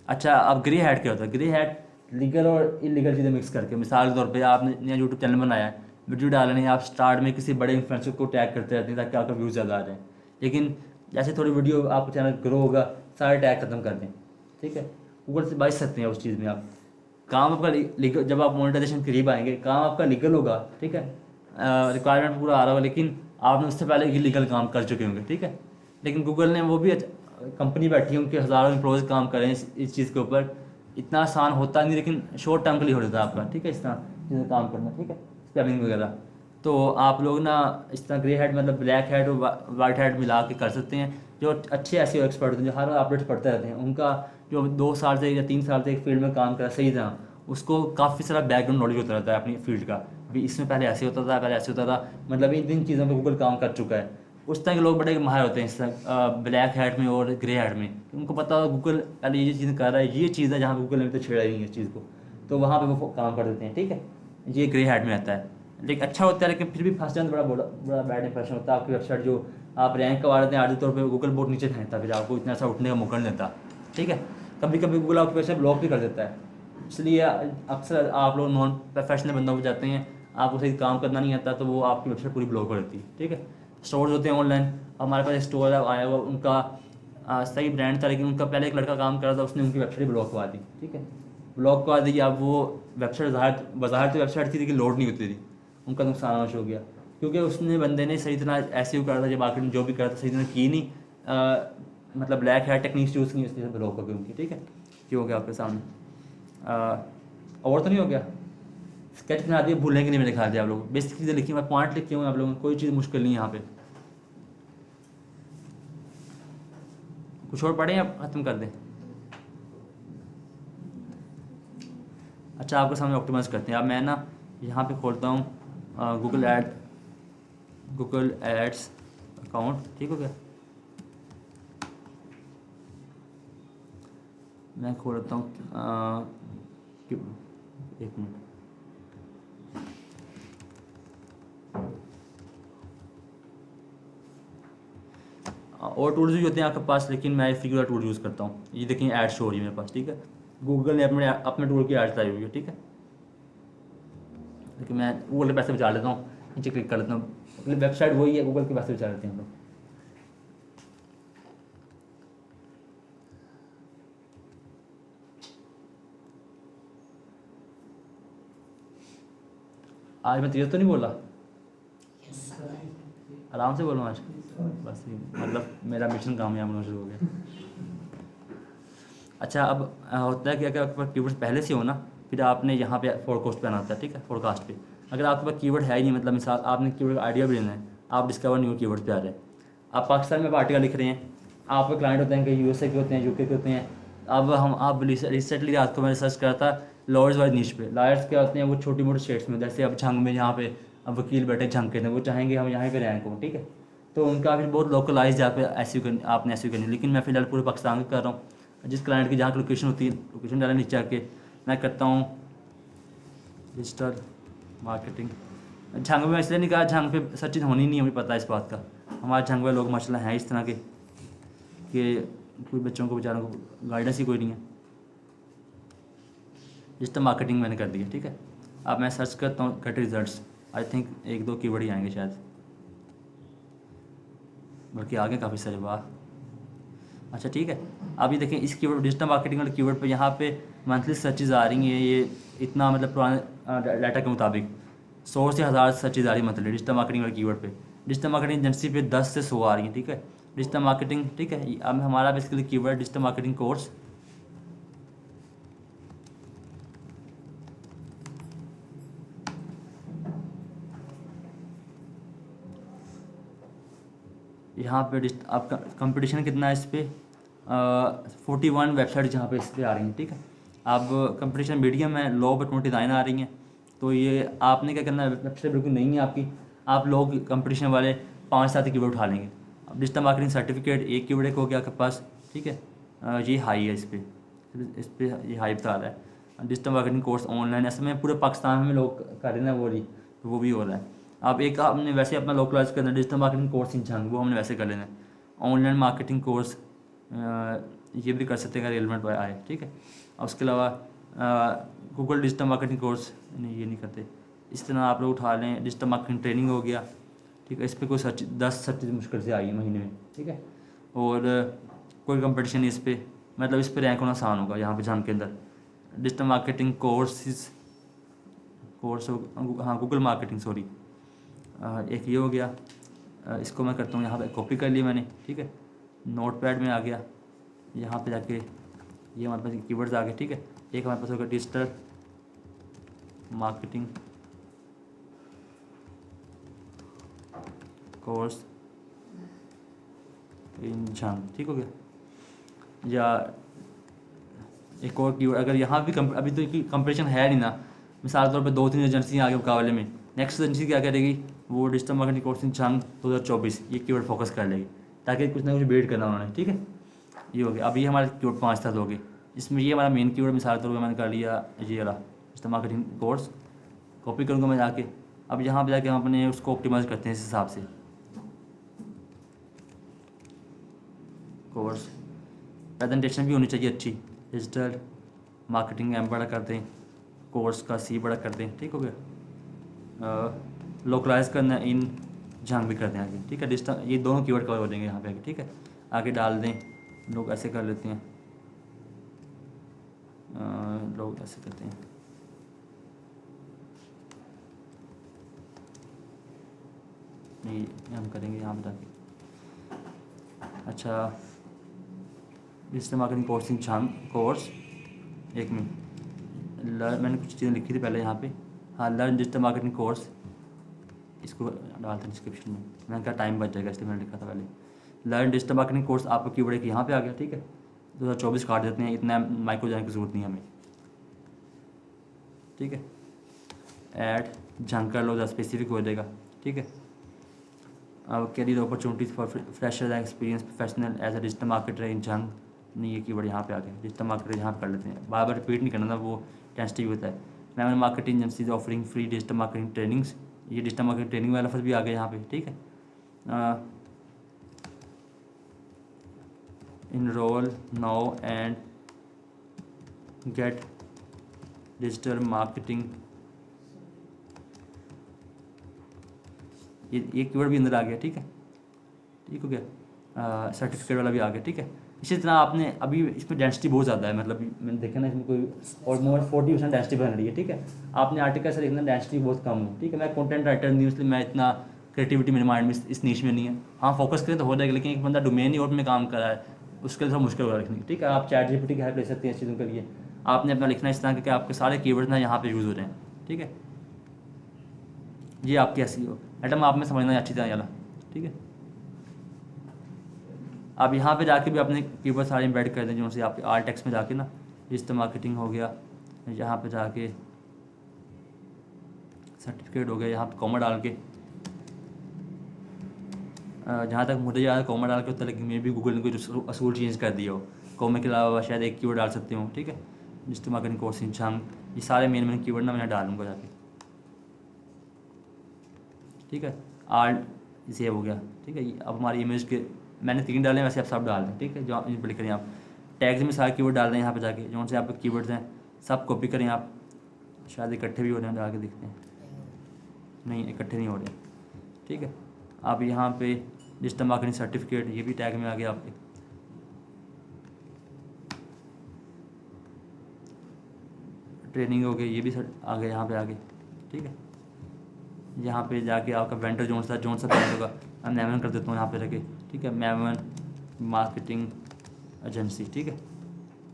अच्छा, अब ग्रे हैट क्या होता है? ग्रे हैट लीगल और इलीगल चीज़ें मिक्स करके, मिसाल के तौर पर आपने नया यूट्यूब चैनल बनाया है, वीडियो डालने, आप स्टार्ट में किसी बड़े इन्फ्लुएंसर को टैग करते रहते हैं ताकि आपका व्यूज़ ज़्यादा आ जाए, लेकिन जैसे थोड़ी वीडियो आपका चैनल ग्रो होगा, सारे टैग खत्म कर दें, ठीक है। गूगल से बच सकते हैं उस चीज़ में आप, काम आपका लीगल, जब आप मोनेटाइजेशन करीब आएंगे काम आपका लीगल होगा, ठीक है, रिक्वायरमेंट पूरा आ रहा होगा, लेकिन आपने उससे पहले इलीगल काम कर चुके होंगे, ठीक है। लेकिन गूगल ने वो भी कंपनी बैठी है, उनके हज़ारों एम्प्लॉयज़ काम कर रहे हैं इस चीज़ के ऊपर। इतना आसान होता नहीं, लेकिन शॉर्ट टर्म के लिए हो जाता है आपका, ठीक है, इस तरह चीज़ें काम करना, ठीक है, स्पेलिंग वगैरह। तो आप लोग ना इस तरह ग्रे हेड मतलब ब्लैक हेड और वाइट हेड मिला के कर सकते हैं। जो अच्छे ऐसे एक्सपर्ट होते हैं, जो हर अपडेट्स पढ़ते रहते हैं, उनका जो 2 साल से या 3 साल से एक फील्ड में काम करा सही तरह, उसको काफ़ी सारा बैकग्राउंड नॉलेज होता रहता है अपनी फील्ड का। भी इसमें पहले ऐसे होता था, पहले ऐसे होता था, मतलब इन चीज़ों पर गूगल काम कर चुका है। उस तरह के लोग बड़े माहिर होते हैं इस तरह ब्लैक हैट में और ग्रे हैट में। उनको पता होगा गूगल पहले ये चीज़ कर रहा है, ये चीज़ है जहाँ पे गूगल ने अभी तो छेड़ा ही नहीं है इस चीज़ को, तो वहाँ पे वो काम कर देते हैं, ठीक है। ये ग्रे हैट में आता है, लेकिन अच्छा होता है, लेकिन फिर भी फर्स्ट टाइम बड़ा बड़ा बड़ा बैड इंप्रेशन होता है। आपकी वेबसाइट जो आप रैंक करवा देते हैं आधे तौर पर, गूगल बहुत नीचे फेंकता है, फिर आपको इतना सा उठने का मौका नहीं देता, ठीक है। कभी कभी गूगल आपकी वेबसाइट ब्लॉक भी कर देता है। इसलिए अक्सर आप लोग नॉन प्रोफेशनल बंदों को जाते हैं, आपको सही काम करना नहीं आता, तो वो आपकी वेबसाइट पूरी ब्लॉक कर देती है, ठीक है। स्टोर्स होते हैं ऑनलाइन, हमारे पास स्टोर आया हुआ, उनका सही ब्रांड था, लेकिन उनका पहले एक लड़का काम कर रहा था, उसने उनकी वेबसाइट ब्लॉक करवा दी, ठीक है, ब्लॉक करवा दी। अब वो वेबसाइट बाहर तो वेबसाइट थी, लेकिन लोड नहीं होती थी, उनका नुकसान हो गया, क्योंकि उसने बंदे ने सही तरह ऐसे ही करा था, जब मार्केटिंग जो भी करा था सही तरह की नहीं, मतलब ब्लैक हैट टेक्निक्स यूज़ की, इसलिए ब्लॉक हो गई उनकी, ठीक है। ये हो गया आपके सामने। और तो नहीं हो गया, स्केच बना दिया, भूलने के लिए मैंने दिखा दिया आप लोग, बेसिक चीज़ें लिखी, मैं पॉइंट लिखे हुए हैं आप लोगों को, कोई चीज़ मुश्किल नहीं है यहाँ पे। कुछ और पढ़ें या ख़त्म कर दें? अच्छा, आपके सामने ऑप्टिमाइज़ करते हैं। अब मैं ना यहाँ पे खोलता हूँ गूगल एड्स अकाउंट, ठीक हो गया। मैं खोल लेता हूँ, एक मिनट। और टूल्स भी होते हैं आपके पास, लेकिन मैं फ्री वाला टूल यूज़ करता हूँ। ये देखिए ऐड शो हो रही है मेरे पास, ठीक है, गूगल ने अपने टूल की ऐड लाई हुई है, ठीक है। लेकिन मैं गूगल के पैसे बचा लेता हूँ, नीचे क्लिक कर लेता हूँ, वेबसाइट वही है, गूगल के पैसे बचा लेते हैं हम लोग। आज मैं तेज तो नहीं बोला? आराम से बोलूँ आज, बस मतलब मेरा मिशन कामयाब होना शुरू हो गया। अच्छा, अब होता है कि अगर आपके पास कीवर्ड्स पहले से हो ना, फिर आपने यहाँ पे फोरकास्ट पे आना होता है, ठीक है, फोरकास्ट पे। अगर आपके पास कीवर्ड है ही नहीं, मतलब मिसाल आपने कीवर्ड आइडिया भी लेना है, आप डिस्कवर न्यू कीवर्ड पे आ रहे हैं, आप पाकिस्तान में आर्टिकल लिख रहे हैं, आपके क्लाइंट होते हैं कि यूएसए के होते हैं, यूके के होते हैं। अब आप रिसेंटली रात को मैंने सर्च करा था लॉयर्स वाइज नीच पे, लॉयर्स क्या होते हैं, वो छोटी मोटी स्टेट्स में, जैसे अब झंग में यहाँ पे अब वकील बैठे झंग के थे, वो चाहेंगे हम यहाँ पे रैंक हों, ठीक है, तो उनका फिर बहुत लोकलाइज यहाँ पे आपने ऐसी करनी। लेकिन मैं फिलहाल पूरे पाकिस्तान का कर रहा हूँ, जिस क्लाइंट की जहाँ की लोकेशन होती है, लोकेशन डाला नीचे आके मैं करता हूँ डिजिटल मार्केटिंग। झंग में इसलिए नहीं कहा, झंग पे सर्चिंग होनी नहीं, हमें पता है इस बात का। हमारे झंग में लोग माशाल्लाह हैं इस तरह के कि कोई बच्चों को बेचारों को गाइडेंस ही कोई नहीं है। डिजिटल मार्केटिंग मैंने कर दी है, ठीक है। अब मैं सर्च करता हूँ get results, I think 1-2 keyword ही आएंगे शायद, बल्कि आगे काफ़ी सारे, वाह। अच्छा ठीक है, अब ये देखें इस कीवर्ड डिजिटल मार्केटिंग वाले कीवर्ड पे यहाँ पे मंथली सर्चेज आ रही हैं, ये इतना मतलब पुराने डाटा के मुताबिक 100 से 1000 सर्चेज आ रही है मंथली डिजिटल मार्केटिंग वाले कीवर्ड पे। डिजिटल मार्केटिंग एजेंसी पे 10 से 100 आ रही हैं, ठीक है। डिजिटल मार्केटिंग, ठीक है, अब हमारा basically keyword digital marketing course, यहाँ पे आपका कंपटीशन कितना है इस पर, 41 वेबसाइट जहाँ पे इस पर आ रही हैं, ठीक है। अब कंपटीशन मीडियम है, लो पे 29 आ रही हैं। तो ये आपने क्या करना है, वेबसाइट बिल्कुल नहीं है आपकी, आप लोग कंपटीशन वाले 5-7 कीवर्ड उठा लेंगे। अब डिजिटल मार्केटिंग सर्टिफिकेट एक कीवर्ड हो गया आपके पास, ठीक है, ये हाई है इस पर ये हाई बता रहा है। डिजिटल मार्केटिंग कोर्स ऑनलाइन, ऐसे में पूरे पाकिस्तान में लोग कर रहे हैं ना, वो भी हो रहा है। अब एक हमने वैसे अपना लोकलाइज करना है, digital marketing course in Jhang, वो हमने वैसे कर लेना है। ऑनलाइन मार्केटिंग कोर्स ये भी कर सकते हैं अगर रेलिवेंट आए, ठीक है। और उसके अलावा गूगल डिजिटल मार्केटिंग कोर्स नहीं, ये नहीं करते। इस तरह आप लोग उठा लें, डिजिटल मार्केटिंग ट्रेनिंग हो गया, ठीक है, इस पर कोई 10 सर्च मुश्किल से आई है महीने में, ठीक है। और कोई कंपटीशन इस पर, मतलब इस पर रैंक होना आसान होगा यहाँ पे झंग के अंदर। डिजिटल मार्केटिंग कोर्स हाँ गूगल मार्केटिंग, सॉरी, एक ये हो गया। इसको मैं करता हूँ यहाँ पे कॉपी कर लिया मैंने, ठीक है। नोटपैड में आ गया, यहाँ पे जाके ये हमारे पास कीवर्ड्स आ गए, ठीक है। एक हमारे पास होगा डिजिटल मार्केटिंग कोर्स इन जंग, ठीक हो गया। या एक और कीवर्ड, अगर यहाँ भी अभी तो कंपटीशन है नहीं ना, मिसाल के तौर पे 2-3 एजेंसी आगे मुकाबले में, नेक्स्ट एजेंसी क्या करेगी, वो डिजिटल मार्केटिंग कोर्स इन जंग 2024 ये कीवर्ड फोकस कर लेगी, ताकि कुछ ना कुछ बेट करना उन्होंने, ठीक है। ये हो गया। अब ये हमारे कीवर्ड 5 था लोगे, इसमें ये हमारा मेन कीवर्ड मिसाल के तौर पर मैंने कर लिया ये वाला डिजिटल मार्केटिंग कोर्स, कॉपी करूँगा मैं जाके। अब यहाँ पे जाके हम अपने उसको ऑप्टिमाइज करते हैं इस हिसाब से, कोर्स प्रेजेंटेशन भी होनी चाहिए अच्छी, डिजिटल मार्केटिंग एम बड़ा कर दें, कोर्स का सी बड़ा कर दें, ठीक हो गया। लोकलाइज करना इन जंग भी कर दें आगे, ठीक है। डिजिटल ये दोनों कीवर्ड कवर हो जाएंगे यहाँ पे आगे, ठीक है। आगे डाल दें, लोग ऐसे कर लेते हैं, लोग ऐसे करते हैं, नहीं हम करेंगे यहाँ पे जाके। अच्छा, डिजिटल मार्केटिंग कोर्स इन जंग कोर्स, एक मिनट, मैंने कुछ चीज़ें लिखी थी पहले यहाँ पे, हाँ, लर्न डिजिटल मार्केटिंग कोर्स, इसको डालते हैं डिस्क्रिप्शन में, मैंने कहा टाइम बच जाएगा इसलिए मैंने लिखा था पहले। लर्न डिजिटल मार्केटिंग कोर्स आपका कीवर्ड एक यहाँ पे आ गया, ठीक है। 2024 काट देते हैं, इतना माइक्रो जाने की जरूरत नहीं हमें, ठीक है। ऐड जंग कर लो, ज़्यादा स्पेसिफिक हो जाएगा, ठीक है। अब career opportunities for fresher and experience professional as a digital marketer in जंग, नहीं ये कीवर्ड यहाँ पे आ गया, डिजिटल मार्केटर यहाँ पे कर लेते हैं, बार बार रिपीट नहीं करना था, वो टेंसिटिव होता है। मैंने marketing agencies offering free digital marketing trainings, ये डिजिटल मार्केटिंग ट्रेनिंग वाला लफ्ज़ भी आ गया यहाँ पे, ठीक है। Enrol now and get digital marketing, ये कीवर्ड भी अंदर आ गया, ठीक है, ठीक हो गया। सर्टिफिकेट वाला भी आ गया, ठीक है। इसी तरह आपने अभी इसमें डेंसिटी बहुत ज़्यादा है, मतलब मैंने देखा ना इसमें कोई ऑलमोस्ट 40% डेंसिटी बन रही है, ठीक है। आपने आर्टिकल से देखना डेंसिटी बहुत कम हो, ठीक है। मैं कंटेंट राइटर नहीं हूँ, इसलिए मैं इतना क्रिएटिविटी मेरे माइंड में इस नीश में नहीं है। हाँ, फोकस करें तो हो जाएगा, लेकिन एक बंदा डोमेन ही और में काम कर रहा है, उसके लिए थोड़ा मुश्किल होगा लिखने की, ठीक है। आप चैट जीपीटी की हेल्प ले सकते हैं इस चीज़ों के लिए। आपने अपना लिखना इस तरह कि आपके सारे कीवर्ड्स ना यहाँ पे यूज़ हो रहे हैं, ठीक है। ये आपकी ऐसी हो एटम आप में समझना अच्छी तरह वाला, ठीक है। आप यहाँ पे जाके भी अपने कीवर्ड सारे एम्बेड कर दें, जो से आपके आल टेक्स्ट में जाके ना डिजिटल मार्केटिंग हो गया, यहाँ पे जाके सर्टिफिकेट हो गया, यहाँ पे कॉमा डाल के, जहाँ तक मुझे याद है कॉमा डाल के होता है, लेकिन मे भी गूगल ने कोई असूल चेंज कर दिया हो, कॉमे के अलावा शायद एक कीवर्ड डाल सकते हो, ठीक है। डिजिटल मार्केटिंग कोर्स इन जंग, ये सारे मेन कीवर्ड ना मैं डालूंगा जाके, ठीक है। आर्ट सेव हो गया, ठीक है। अब हमारी इमेज के मैंने 3 डाले, वैसे आप सब डाल दें, ठीक है। जो इन पर लिख रहे हैं आप, टैग्स में सारे कीवर्ड डाल दें यहाँ पे जाके, जो से आपके कीवर्ड्स हैं सब कॉपी करें आप, शायद इकट्ठे भी हो रहे हैं, डाल के देखते हैं, नहीं इकट्ठे नहीं हो रहे, ठीक है। आप यहाँ पे डिजिटल मार्केटिंग सर्टिफिकेट, ये भी टैग में आ गया आपके, ट्रेनिंग हो गई, ये भी आ गया यहाँ पे आगे, ठीक है। यहाँ पे जाके आपका वेंडर जोन सा ब्रांड होगा, मैं मैमन कर देता हूँ यहाँ पे रखे, ठीक है। मैमन मार्केटिंग एजेंसी, ठीक है,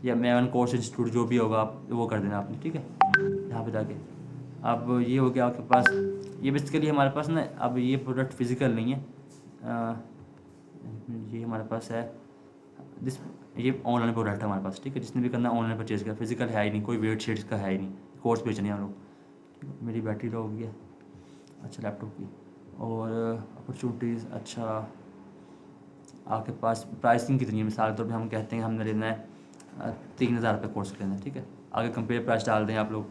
या मैमन कोर्स इंस्टीट्यूट जो भी होगा आप वो कर देना आपने, ठीक है। यहाँ पे जाके अब ये हो गया आपके पास, ये बेसिकली हमारे पास ना अब ये प्रोडक्ट फिजिकल नहीं है, ये हमारे पास है ये ऑनलाइन प्रोडक्ट है हमारे पास, ठीक है। जिसने भी करना ऑनलाइन परचेज किया, फिजिकल है ही नहीं, कोई वेट शीट्स का है ही नहीं, कोर्स बेचने हम लोग। मेरी बैटरी लो हो गई है, अच्छा लैपटॉप की, और अपॉर्चुनिटीज़, अच्छा आपके पास प्राइसिंग कितनी है, मिसाल के तौर पर हम कहते हैं हमने लेना है 3000 रुपये कोर्स लेना है, ठीक है। आगे कंपेयर प्राइस डाल दें आप लोग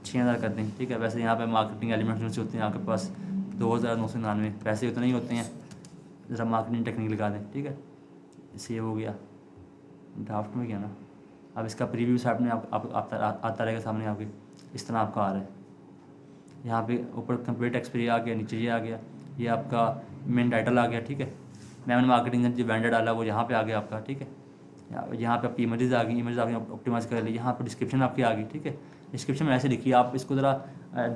6000 कर दें, ठीक है। वैसे यहाँ पे मार्केटिंग एलिमेंट्स होते हैं आपके पास 2999, पैसे उतने ही होते हैं, ज़रा मार्केटिंग टेक्निक लगा दें, ठीक है। सेव हो गया, ड्राफ्ट में गया ना। अब इसका प्रीव्यू साइड में आता रहेगा सामने आपके, इस तरह आपका आ रहा है। यहाँ पे ऊपर कंप्लीट एक्सपीरी आ गया, नीचे ये आ गया, ये आपका मेन टाइटल आ गया, ठीक है। मैंने मार्केटिंग जो वेंडर डाला वो यहाँ पे आ गया आपका, ठीक है। यहाँ पे आपकी इमेजेस आ गई, ऑप्टिमाइज कर ली। यहाँ पे डिस्क्रिप्शन आपकी आ गई, ठीक है। डिस्क्रिप्शन में ऐसे लिखिए, आप इसको ज़रा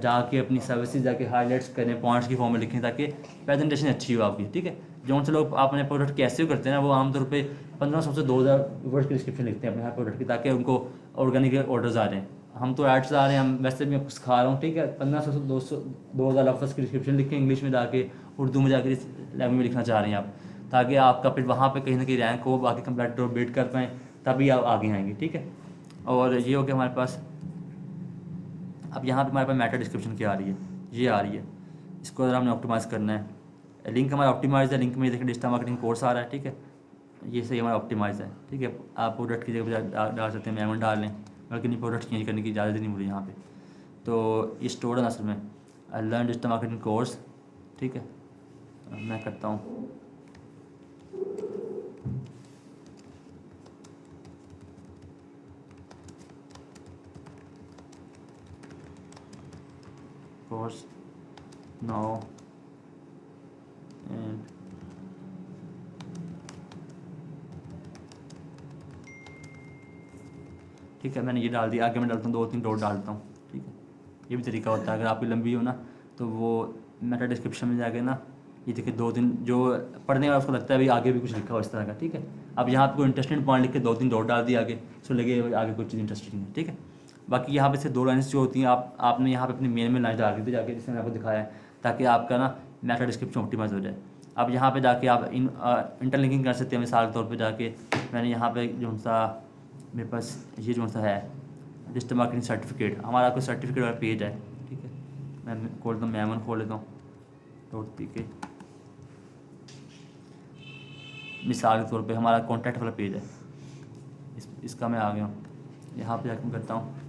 जाके अपनी सर्विसेज जाके हाईलाइट्स करें, पॉइंट्स की फॉर्म में लिखें, ताकि प्रेजेंटेशन अच्छी हो आपकी, ठीक है। जो से लोग अपने प्रोडक्ट की एसईओ करते हैं ना, वो आमतौर पे 1500 से 2000 वर्ड की डिस्क्रिप्शन लिखते हैं अपने हर प्रोडक्ट की, ताकि उनको ऑर्गेनिक ऑर्डर्स आ रहे हैं। हम तो एड्स आ रहे हैं, हम वैसे भी कुछ खा रहा हूँ, ठीक है, 1500 से 2000 लफ्ज़ की डिस्क्रिप्शन लिख के इंग्लिश में जाके, उर्दू में जाकर इस लैंग्वेज में लिखना चाह रहे हैं आप, ताकि आपका फिर वहाँ पे कहीं ना कहीं रैंक हो, बाकी कंप्यूटर बीट कर पाएँ, तभी आप आगे आएंगे, ठीक है। और ये हो गया हमारे पास। अब यहाँ पे हमारे पास मेटा डिस्क्रिप्शन क्या आ रही है, ये आ रही है। इसको अगर हमने ऑप्टिमाइज़ करना है, लिंक हमारा ऑप्टिमाइज है, लिंक में देखिए डिजिटल मार्केटिंग कोर्स आ रहा है, ठीक है, ये सही हमारा ऑप्टिमाइज है, ठीक है। आप प्रोडक्ट की जगह पर डाल सकते हैं, मेमन डाल लें, बल्कि नहीं प्रोडक्ट चेंज करने की इजाज़त नहीं मुझे यहाँ पे। तो ये स्टोर है असल में लर्न डिजिटल मार्केटिंग कोर्स, ठीक है। मैं करता हूँ, कोर्स नाउ एंड ठीक है, मैंने ये डाल दिया। आगे मैं डालता हूँ 2-3 डॉट डालता हूँ, ठीक है। ये भी तरीका होता है, अगर आपकी लंबी हो ना तो वो मेटा डिस्क्रिप्शन में जाके ना, ये देखिए 2-3 जो पढ़ने वाला उसको लगता है भाई आगे भी कुछ लिखा हो इस तरह का, ठीक है। अब यहाँ पे कोई इंटरेस्टिंग पॉइंट लिख के 2-3 डॉट डाल दिया आगे, सो लगे आगे कुछ चीज़ इंटरेस्टिंग है, ठीक है। बाकी यहाँ पे से 2 लाइन्स जो होती हैं आपने यहाँ पे अपनी मेन में लाइन डाल दी थी जाके, जिसमें आपको दिखाया है, ताकि आपका ना मेटा डिस्क्रिप्शन ऑप्टिमाइज हो जाए। अब यहाँ पे जाके आप इंटरलिंकिंग कर सकते हैं। मिसाल के तौर पे जाके मैंने यहाँ पे जो सा मेरे पास ये जो सा है डिजिटल मार्केटिंग सर्टिफिकेट, हमारा कोई सर्टिफिकेट वाला पेज है, ठीक है। मैं खोल लेता हूँ, मेमन खोल लेता हूँ .pk। मिसाल के तौर पे हमारा कॉन्टैक्ट वाला पेज है, इसका मैं आ गया हूँ, यहाँ पे जाकर करता हूँ,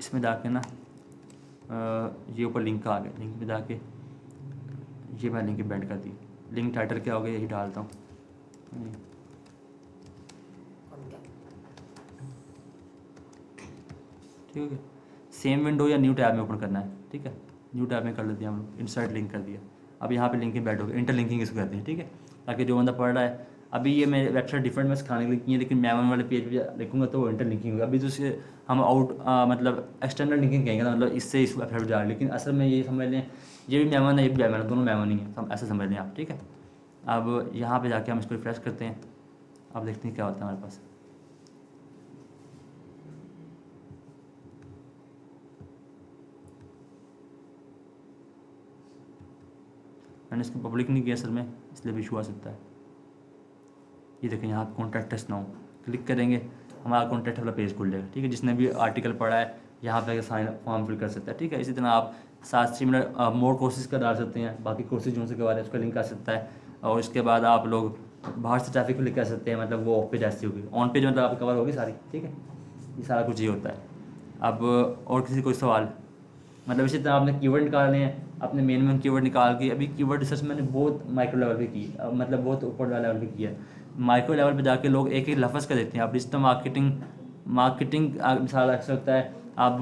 इसमें जाके ना ये ऊपर लिंक आ गया, लिंक में जाके ये मैं लिंक ऐड कर दी। लिंक टाइटल क्या हो गया, यही डालता हूँ, ठीक है। सेम विंडो या न्यू टैब में ओपन करना है, ठीक है। न्यू टैब में कर लेते हैं हम लोग, इंसर्ट लिंक कर दिया। अब यहाँ पे लिंक ऐड हो गया, इंटरलिंकिंग इसको करते हैं, ठीक है, ताकि जो बंदा पढ़ रहा है, अभी ये मेरे वेबसाइट डिफरेंट में सिखाने के लिए की है, लेकिन मेमन वाले पेज पे लिखूँगा तो वो इंटरलिंकिंग होगा। अभी तो उसे हम मतलब एक्सटर्नल लिंकिंग कहेंगे ना, मतलब इससे इस वेबसाइट पर जा, लेकिन असल में ये समझ लें ये भी मेमन है, ये भी मेमन है, दोनों मेमन ही है, हम ऐसे समझ लें आप, ठीक है। अब यहाँ पे जाके हम इसको रिफ्रेश करते हैं, अब देखते हैं क्या होता है हमारे पास। मैंने इसको पब्लिक नहीं किया असल में, इसलिए भी इशू आ सकता है। ये देखें यहाँ कॉन्टैक्ट अस नाउ क्लिक करेंगे, हमारा कॉन्टैक्ट वाला पेज खुल जाएगा, ठीक है। जिसने भी आर्टिकल पढ़ा है यहाँ पे साइन फॉर्म फिल कर सकता है, ठीक है। इसी तरह आप 7 मोर कोर्सेज का डाल सकते हैं, बाकी कोर्सेज जो से करवा रहे हैं उसका लिंक आ सकता है। और इसके बाद आप लोग बाहर से ट्रैफिक को लिख कर सकते हैं, मतलब वो ऑफ पेज ऐसी होगी, ऑन पेज मतलब आप कवर होगी सारी, ठीक है। ये सारा कुछ ये होता है। अब और किसी कोई सवाल, मतलब इसी तरह आपने कीवर्ड निकालने हैं, अपने मेन में कीवर्ड निकाल के, अभी कीवर्ड रिसर्च मैंने बहुत माइक्रो लेवल पे की, मतलब बहुत ऊपर वाले लेवल पे किया है। माइक्रो लेवल पे जाके लोग एक एक लफ्ज़ का देते हैं। आप डिजिटल मार्केटिंग मिसाल ऐसा होता है, अब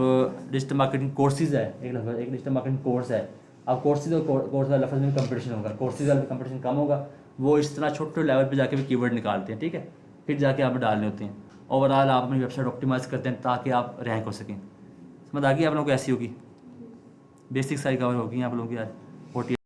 डिजिटल मार्केटिंग कोर्सेज है, एक लफ्ज़, एक डिजिटल मार्केटिंग कोर्स है। अब कोर्सेज और कोर्स वाले लफ्ज़ में कंपटीशन होगा, कोर्सेज वाले कंपटीशन कम होगा। वो इस तरह छोटे लेवल पे जाके भी कीवर्ड निकालते हैं, ठीक है, फिर जाके आप डालने होते हैं। ओवरऑल आप अपनी वेबसाइट ऑप्टिमाइज़ करते हैं ताकि आप रैंक हो सकें। समझ आ गई आप लोगों को, ऐसी होगी बेसिक सारी कवर होगी आप लोगों की आज।